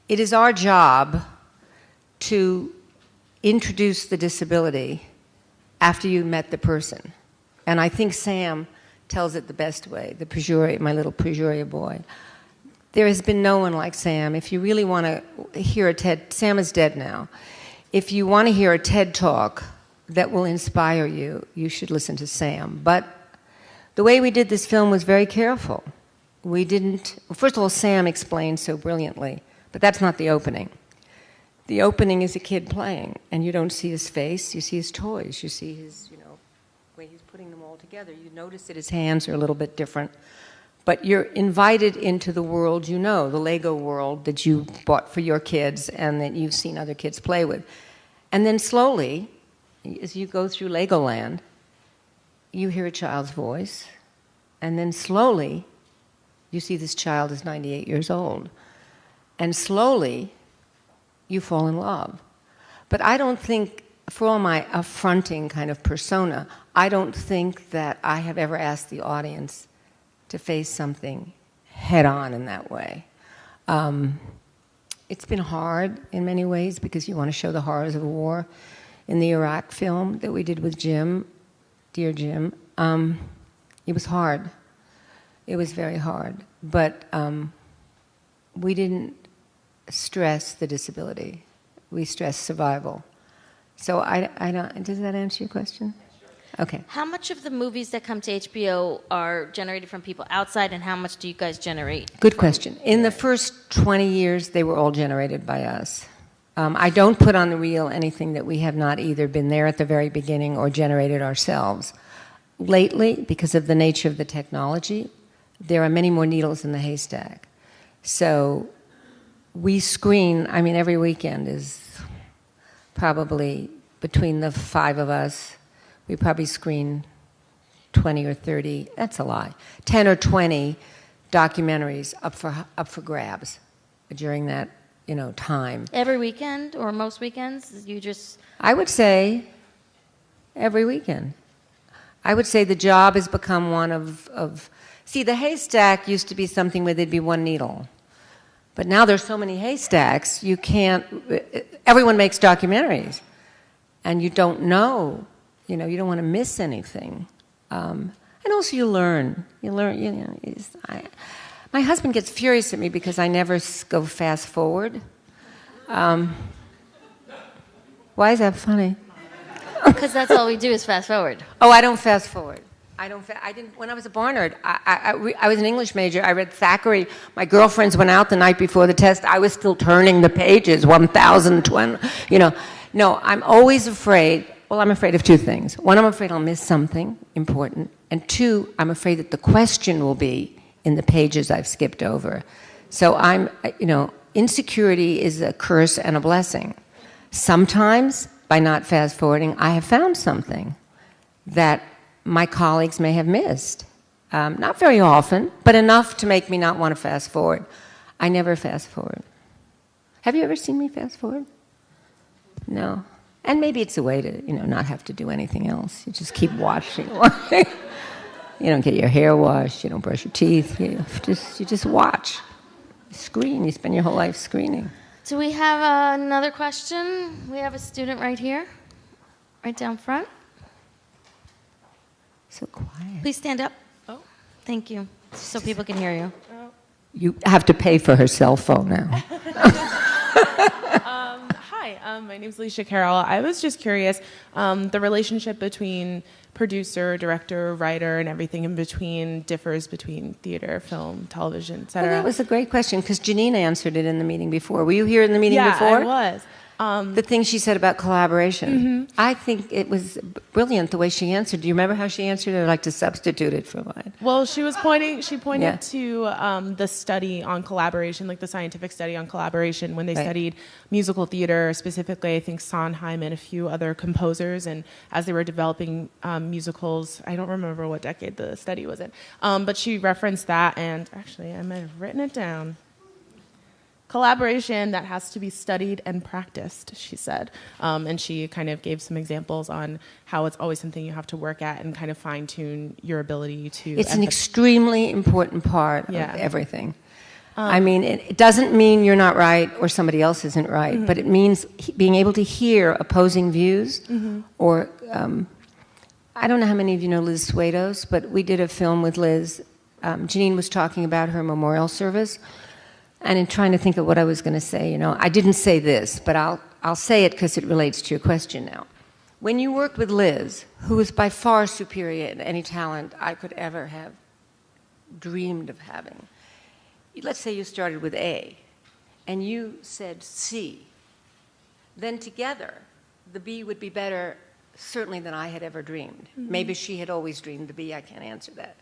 It is our job to introduce the disability after you met the person. And I think Sam tells it the best way, my little Pejoria boy. There has been no one like Sam. If you really want to hear Sam is dead now. If you want to hear a TED Talk that will inspire you, you should listen to Sam. But the way we did this film was very careful. First of all, Sam explained so brilliantly, but that's not the opening. The opening is a kid playing, and you don't see his face, you see his toys, you see his, way he's putting them all together. You notice that his hands are a little bit different. But you're invited into the world the Lego world that you bought for your kids and that you've seen other kids play with. And then slowly, as you go through Legoland, you hear a child's voice, and then slowly you see this child is 98 years old. And slowly you fall in love. But I don't think, for all my affronting kind of persona, I don't think that I have ever asked the audience to face something head on in that way. It's been hard in many ways because you want to show the horrors of war. In the Iraq film that we did with Jim, Dear Jim, it was hard. It was very hard. But we didn't stress the disability. We stressed survival. So I don't, does that answer your question? Okay. How much of the movies that come to HBO are generated from people outside, and how much do you guys generate? Good question. In the first 20 years, they were all generated by us. I don't put on the reel anything that we have not either been there at the very beginning or generated ourselves. Lately, because of the nature of the technology, there are many more needles in the haystack. So we screen, I mean, every weekend is probably, between the 5 of us, we probably screen 20 or 30, that's a lie, 10 or 20 documentaries up for grabs during that, time. Every weekend or most weekends? You just... I would say every weekend. I would say the job has become one of see, the haystack used to be something where there'd be one needle. But now there's so many haystacks, you can't, everyone makes documentaries. And you don't know, you don't want to miss anything. And also you learn, my husband gets furious at me because I never go fast forward. Why is that funny? Because that's all we do is fast forward. Oh, I don't fast forward. I didn't. When I was a Barnard, I was an English major. I read Thackeray. My girlfriends went out the night before the test. I was still turning the pages, 1,020. No, I'm always afraid. Well, I'm afraid of 2 things. One, I'm afraid I'll miss something important, and 2, I'm afraid that the question will be in the pages I've skipped over. So insecurity is a curse and a blessing. Sometimes, by not fast forwarding, I have found something that my colleagues may have missed. Not very often, but enough to make me not want to fast forward. I never fast forward. Have you ever seen me fast forward? No. And maybe it's a way to, not have to do anything else. You just keep watching. You don't get your hair washed. You don't brush your teeth. You just watch. You screen. You spend your whole life screening. Do we have another question? We have a student right here, right down front. So quiet. Please stand up. Oh, thank you, so people can hear you. You have to pay for her cell phone now. Hi, my name's Alicia Carroll. I was just curious, the relationship between producer, director, writer, and everything in between differs between theater, film, television, etc. Well, that was a great question because Janine answered it in the meeting before. Were you here in the meeting before? Yeah, I was. The thing she said about collaboration. Mm-hmm. I think it was brilliant the way she answered. Do you remember how she answered it? I'd like to substitute it for mine. Well, she pointed to the study on collaboration, like the scientific study on collaboration when they studied musical theater, specifically I think Sondheim and a few other composers, and as they were developing musicals, I don't remember what decade the study was in, but she referenced that, and actually I might have written it down. Collaboration that has to be studied and practiced, she said. And she kind of gave some examples on how it's always something you have to work at and kind of fine-tune your ability to... It's an extremely important part of everything. I mean, it doesn't mean you're not right or somebody else isn't right, mm-hmm. but it means being able to hear opposing views mm-hmm. or... I don't know how many of you know Liz Swados, but we did a film with Liz. Janine was talking about her memorial service. And in trying to think of what I was going to say, I didn't say this, but I'll say it because it relates to your question now. When you worked with Liz, who is by far superior in any talent I could ever have dreamed of having, let's say you started with A, and you said C, then together the B would be better, certainly, than I had ever dreamed. Mm-hmm. Maybe she had always dreamed the B, I can't answer that.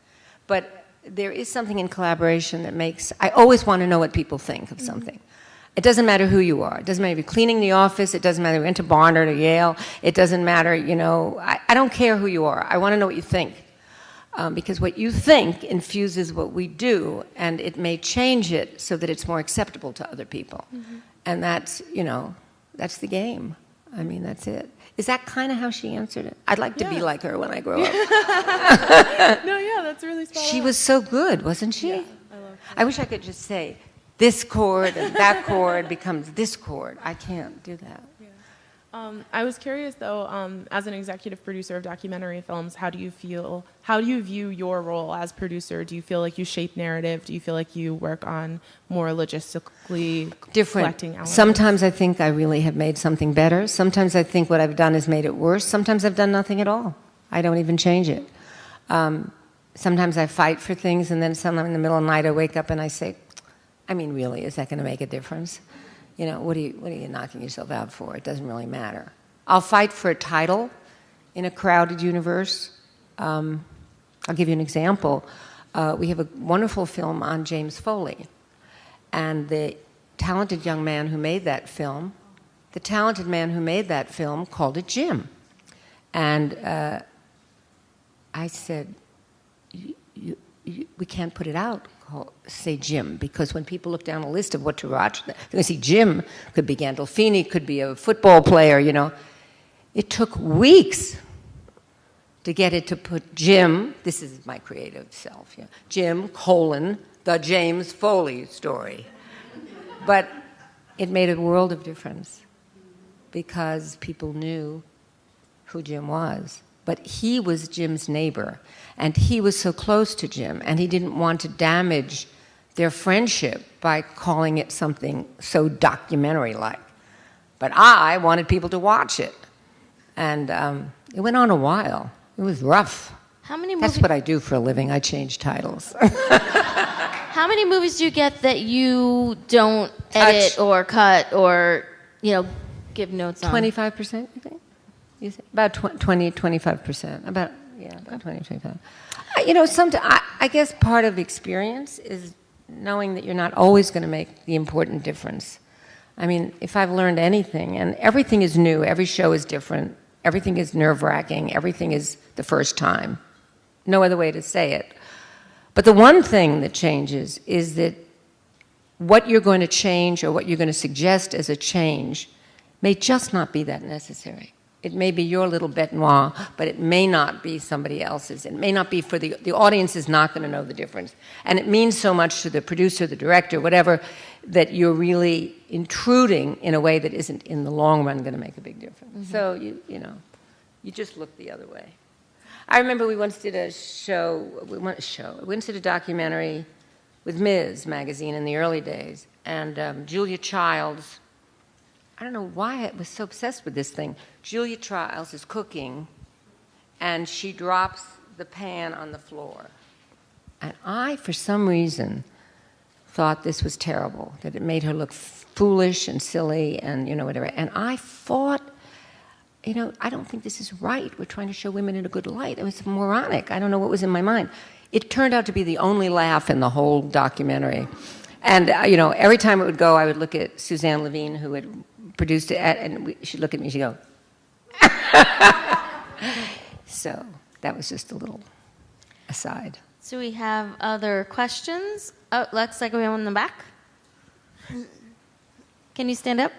But there is something in collaboration that makes... I always want to know what people think of something. It doesn't matter who you are. It doesn't matter if you're cleaning the office. It doesn't matter if you went to Barnard or Yale. It doesn't matter, you know, I don't care who you are. I want to know what you think. Because what you think infuses what we do, and it may change it so that it's more acceptable to other people. Mm-hmm. And that's, you know, that's the game. I mean, that's it. Is that kind of how she answered it? I'd like to be like her when I grow up. No, yeah, that's really spot She on. was so good, wasn't she? Yeah, I love her. I wish I could just say, this chord and that chord becomes this chord. I can't do that. I was curious, though, as an executive producer of documentary films, how do you view your role as producer? Do you feel like you shape narrative? Do you feel like you work on more logistically collecting elements? Sometimes I think I really have made something better. Sometimes I think what I've done has made it worse. Sometimes I've done nothing at all. I don't even change it. Sometimes I fight for things, and then sometime in the middle of the night I wake up and I say, I mean, really, is that going to make a difference? You know, what are you knocking yourself out for? It doesn't really matter. I'll fight for a title in a crowded universe. I'll give you an example. We have a wonderful film on James Foley. And the talented young man who made that film, called it Jim. And I said, we can't put it out, say Jim, because when people look down a list of what to watch, they're going to see Jim. Could be Gandolfini, could be a football player, you know. It took weeks to get it to put Jim, this is my creative self, yeah, Jim, the James Foley story. But it made a world of difference because people knew who Jim was. But he was Jim's neighbor, and he was so close to Jim, and he didn't want to damage their friendship by calling it something so documentary-like. But I wanted people to watch it. And it went on a while. It was rough. That's what I do for a living. I change titles. How many movies do you get that you don't edit or cut or, you know, give notes on? 25%, you think? About 25%. About 20, 25. You know, I guess part of experience is knowing that you're not always going to make the important difference. I mean, if I've learned anything, and everything is new, every show is different, everything is nerve-wracking, everything is the first time. No other way to say it. But the one thing that changes is that what you're going to change or what you're going to suggest as a change may just not be that necessary. It may be your little bête noire, but it may not be somebody else's. It may not be for the audience is not going to know the difference. And it means so much to the producer, the director, whatever, that you're really intruding in a way that isn't in the long run going to make a big difference. Mm-hmm. So, you just look the other way. I remember we once did a documentary with Ms. magazine in the early days, and Julia Childs, I don't know why I was so obsessed with this thing. Julia Childs is cooking, and she drops the pan on the floor. And I, for some reason, thought this was terrible, that it made her look foolish and silly and, whatever. And I thought, I don't think this is right. We're trying to show women in a good light. It was moronic. I don't know what was in my mind. It turned out to be the only laugh in the whole documentary. And, every time it would go, I would look at Suzanne Levine, who had produced it, and she'd look at me and she'd go, So that was just a little aside. So we have other questions. Oh, looks like we have one in the back. Can you stand up?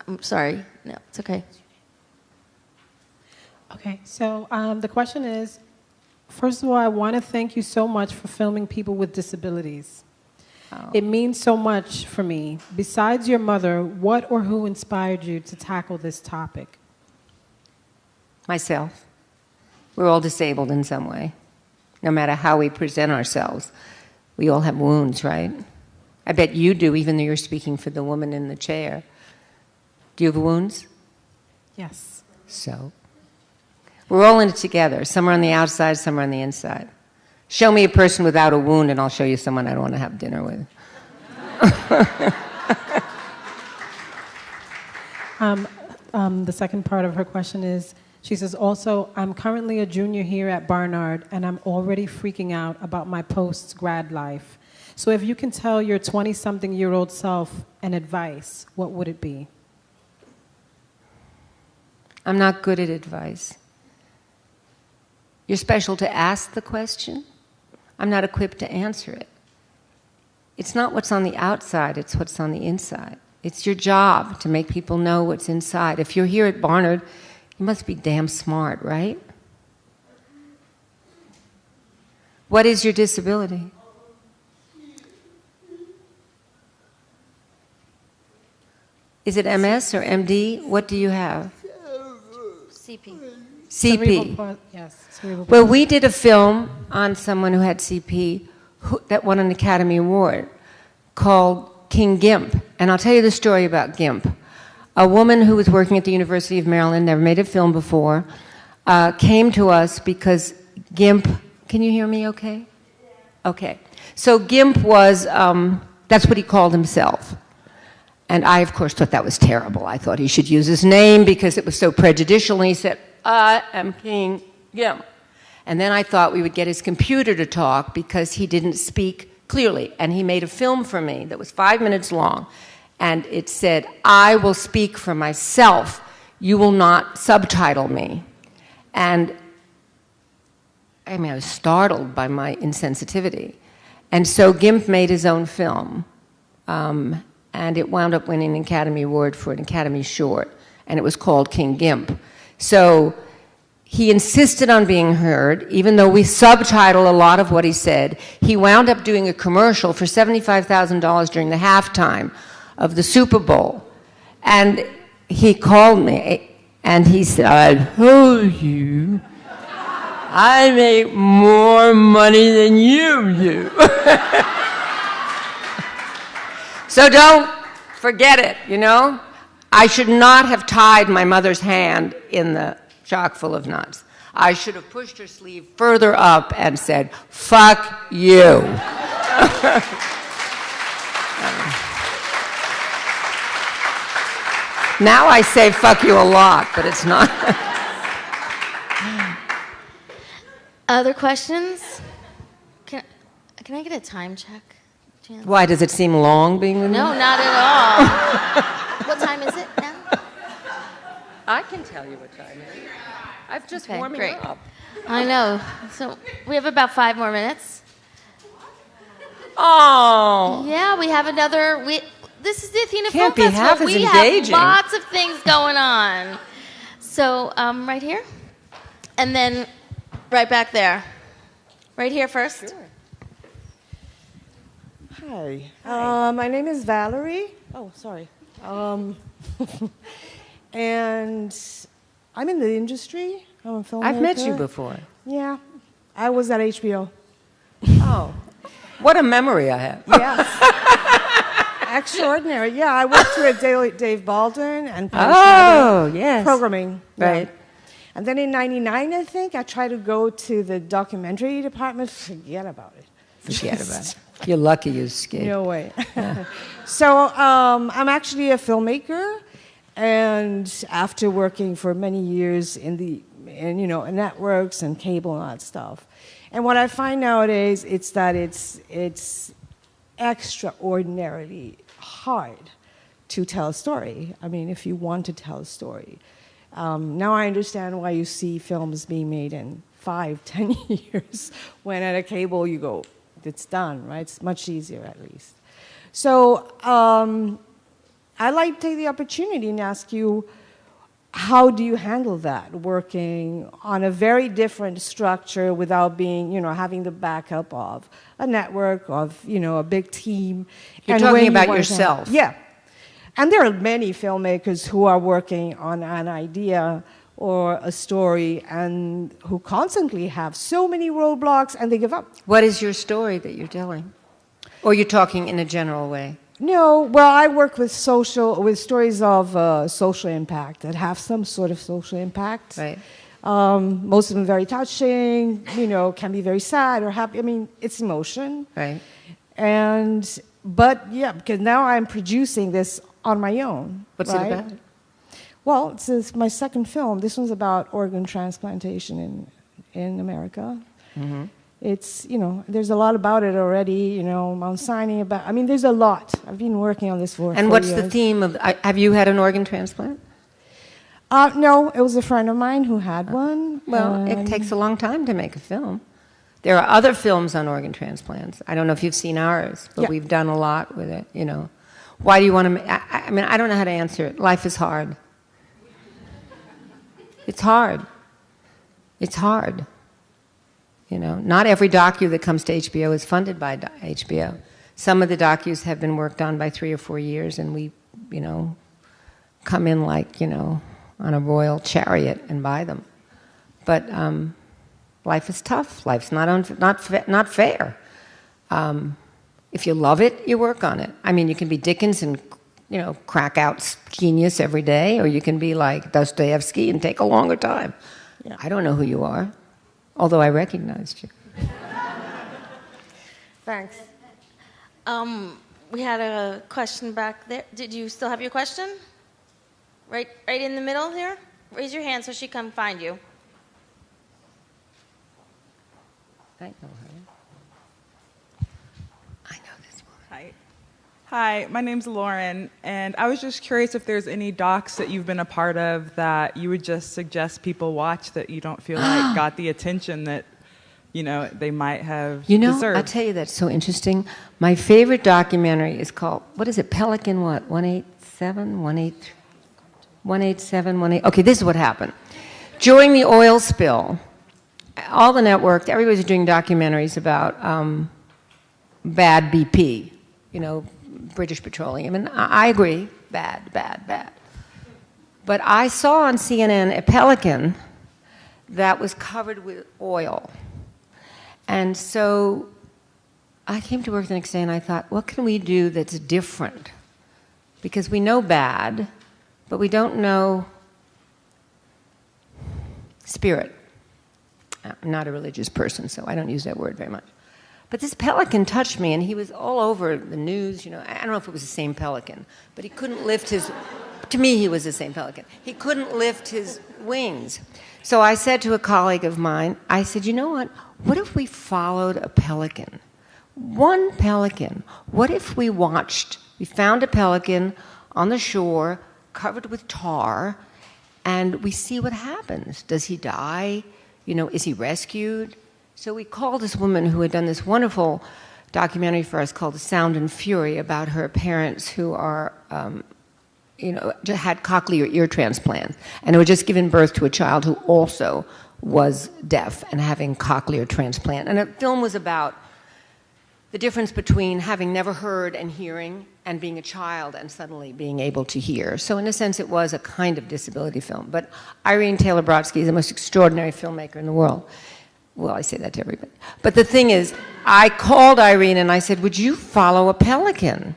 I'm sorry. No, it's okay. Okay, so the question is, first of all, I want to thank you so much for filming people with disabilities. Oh. It means so much for me. Besides your mother, what or who inspired you to tackle this topic? Myself. We're all disabled in some way. No matter how we present ourselves, we all have wounds, right? I bet you do, even though you're speaking for the woman in the chair. Do you have wounds? Yes. So, we're all in it together. Some are on the outside, some are on the inside. Show me a person without a wound, and I'll show you someone I don't want to have dinner with. The second part of her question is, she says, also, I'm currently a junior here at Barnard, and I'm already freaking out about my post-grad life. So if you can tell your 20-something-year-old self an advice, what would it be? I'm not good at advice. You're special to ask the question. I'm not equipped to answer it. It's not what's on the outside, it's what's on the inside. It's your job to make people know what's inside. If you're here at Barnard, you must be damn smart, right? What is your disability? Is it MS or MD? What do you have? CP. CP. Yes. Cerebral Well, we did a film on someone who had CP that won an Academy Award called King Gimp. And I'll tell you the story about Gimp. A woman who was working at the University of Maryland, never made a film before, came to us because Gimp... Can you hear me okay? Okay. So Gimp was... that's what he called himself. And I, of course, thought that was terrible. I thought he should use his name because it was so prejudicial. And he said, I am King Gimp. And then I thought we would get his computer to talk because he didn't speak clearly. And he made a film for me that was 5 minutes long. And it said, I will speak for myself. You will not subtitle me. And I mean, I was startled by my insensitivity. And so Gimp made his own film. And it wound up winning an Academy Award for an Academy short, and it was called King Gimp. So he insisted on being heard, even though we subtitled a lot of what he said. He wound up doing a commercial for $75,000 during the halftime of the Super Bowl. And he called me, and he said, I told you I make more money than you do. So don't forget it, you know? I should not have tied my mother's hand in the chock full of nuts. I should have pushed her sleeve further up and said, fuck you. Now I say fuck you a lot, but it's not. Other questions? Can I get a time check? Chance? Why, does it seem long being the No, not at all. What time is it now? I can tell you what time it is. I've just warming up. I know. So we have about 5 more minutes. Oh. Yeah, we have another. This is the Athena Film Can't be Festival. half as we engaging. have lots of things going on. So right here, and then right back there. Right here first. Sure. Hi. My name is Valerie. Oh, sorry. And I'm in the industry. I'm a filmmaker. I've met you before. Yeah. I was at HBO. Oh. What a memory I have. Yes. Extraordinary. Yeah, I worked with Dave Baldwin and yes. programming. Right. Yeah. And then in '99, I think, I tried to go to the documentary department. Forget about it. Forget about it. You're lucky you escaped. No way. So I'm actually a filmmaker, and after working for many years in networks and cable and all that stuff, and what I find nowadays it's that it's extraordinarily hard to tell a story. I mean, if you want to tell a story. Now I understand why you see films being made in 5-10 years, when at a cable you go, it's done, right? It's much easier at least. So I'd like to take the opportunity and ask you, how do you handle that, working on a very different structure without being, having the backup of a network, of, a big team. You're talking about yourself. Yeah. And there are many filmmakers who are working on an idea or a story and who constantly have so many roadblocks and they give up. What is your story that you're telling? Or you're talking in a general way? No, well, I work with stories of social impact that have some sort of social impact. Right. Most of them very touching, can be very sad or happy. I mean, it's emotion. Right. But yeah, because now I'm producing this on my own. What's it about? Well, it's my second film. This one's about organ transplantation in America. Mm-hmm. It's, there's a lot about it already, Mount Sinai about, there's a lot. I've been working on this for 4 And what's years. the theme of, have you had an organ transplant? No, it was a friend of mine who had one. Well, it takes a long time to make a film. There are other films on organ transplants. I don't know if you've seen ours, but we've done a lot with it, Why do you want to, I don't know how to answer it. Life is hard. It's hard. It's hard. Not every docu that comes to HBO is funded by HBO. Some of the docus have been worked on by 3 or 4 years, and we, come in like, on a royal chariot and buy them. But life is tough. Life's not fair. If you love it, you work on it. You can be Dickens and, crack out genius every day, or you can be like Dostoevsky and take a longer time. Yeah. I don't know who you are, although I recognized you. Thanks. We had a question back there. Did you still have your question? Right in the middle here? Raise your hand so she can find you. I know her. I know this woman. Hi, my name's Lauren, and I was just curious if there's any docs that you've been a part of that you would just suggest people watch that you don't feel like got the attention that, they might have deserved. I'll tell you, that's so interesting. My favorite documentary is called, what is it, Pelican what? 187? Okay, this is what happened. During the oil spill, all the networks, everybody was doing documentaries about bad BP, British Petroleum. And I agree, bad. But I saw on CNN a Pelican that was covered with oil. And so I came to work the next day and I thought, what can we do that's different? Because we know bad, but we don't know spirit. I'm not a religious person, so I don't use that word very much. But this pelican touched me, and he was all over the news. I don't know if it was the same pelican, but he couldn't lift his... To me, he was the same pelican. He couldn't lift his wings. So I said to a colleague of mine, I said, you know what? What if we followed a pelican? One pelican. What if we found a pelican on the shore, covered with tar, and we see what happens. Does he die? Is he rescued? So we called this woman who had done this wonderful documentary for us called The Sound and Fury about her parents who are, had cochlear ear transplants and who had just given birth to a child who also was deaf and having cochlear transplant. And the film was about the difference between having never heard and hearing and being a child and suddenly being able to hear. So in a sense, it was a kind of disability film. But Irene Taylor-Brodsky is the most extraordinary filmmaker in the world. Well, I say that to everybody. But the thing is, I called Irene and I said, would you follow a pelican?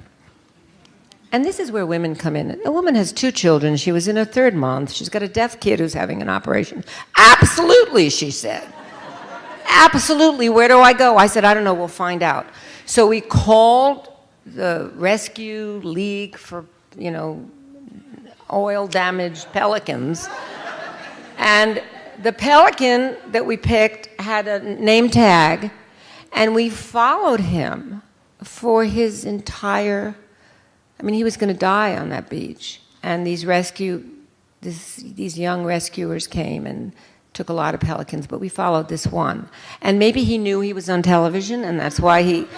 And this is where women come in. A woman has 2 children. She was in her 3rd month. She's got a deaf kid who's having an operation. Absolutely, she said. Absolutely, where do I go? I said, I don't know, we'll find out. So we called the Rescue League for, oil-damaged pelicans. And the pelican that we picked had a name tag, and we followed him for his entire... he was going to die on that beach. And these young rescuers came and took a lot of pelicans, but we followed this one. And maybe he knew he was on television, and that's why he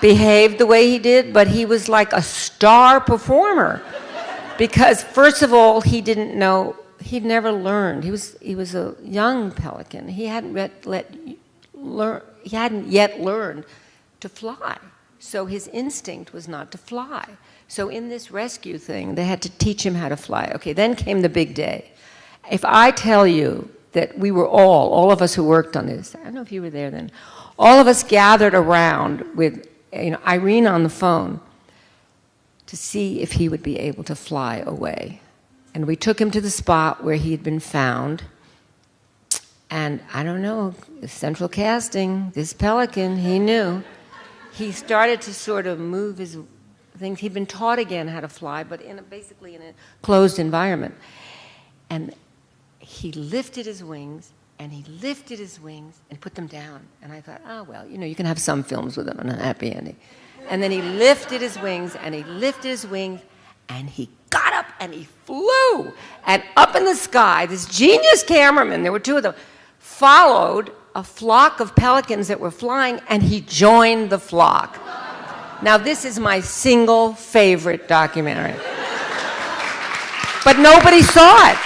behaved the way he did, but he was like a star performer. Because, first of all, he didn't know, he'd never learned. He was a young pelican. He hadn't yet learned to fly. So his instinct was not to fly. So in this rescue thing, they had to teach him how to fly. Okay, then came the big day. If I tell you that we were all of us who worked on this, I don't know if you were there then, all of us gathered around with Irene on the phone to see if he would be able to fly away. And we took him to the spot where he had been found. And I don't know, central casting, this pelican, he knew. He started to sort of move his things. He'd been taught again how to fly, but basically in a closed environment. And he lifted his wings, and he lifted his wings and put them down. And I thought, oh, well, you can have some films with an unhappy ending. And then he lifted his wings, and he lifted his wings, and he got up and he flew. And up in the sky, this genius cameraman, there were two of them, followed a flock of pelicans that were flying, and he joined the flock. Now, this is my single favorite documentary. But nobody saw it.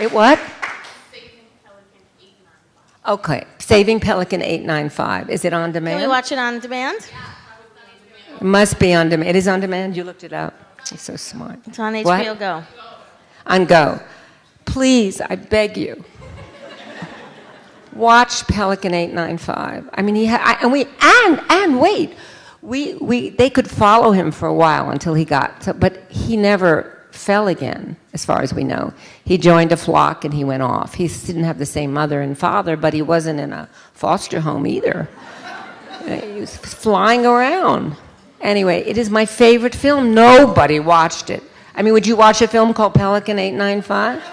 It what? Okay, Saving Pelican 895. Is it on demand? Can we watch it on demand? It must be on demand. It is on demand? You looked it up? You're so smart. It's on HBO What? Go. On Go. Please, I beg you, watch Pelican 895. I mean, they could follow him for a while until he but he never fell again, as far as we know. He joined a flock and he went off. He didn't have the same mother and father, but he wasn't in a foster home either. He was flying around. Anyway, it is my favorite film. Nobody watched it. I mean, would you watch a film called Pelican 895?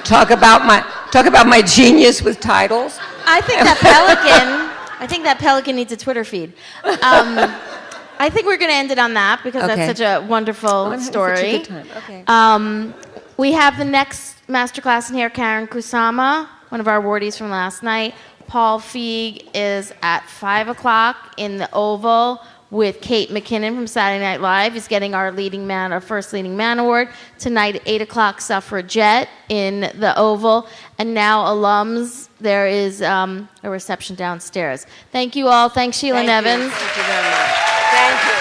Talk about my genius with titles. I think that pelican needs a Twitter feed. I think we're going to end it on that because Okay. that's such a wonderful story. Such a good time. Okay. We have the next masterclass in here, Karen Kusama, one of our awardees from last night. Paul Feig is at 5 o'clock in the Oval with Kate McKinnon from Saturday Night Live. He's getting our first leading man award. Tonight at 8 o'clock, Suffragette in the Oval. And now alums, there is a reception downstairs. Thank you all. Thanks, Sheila Nevins. Thank you very much. Thank you.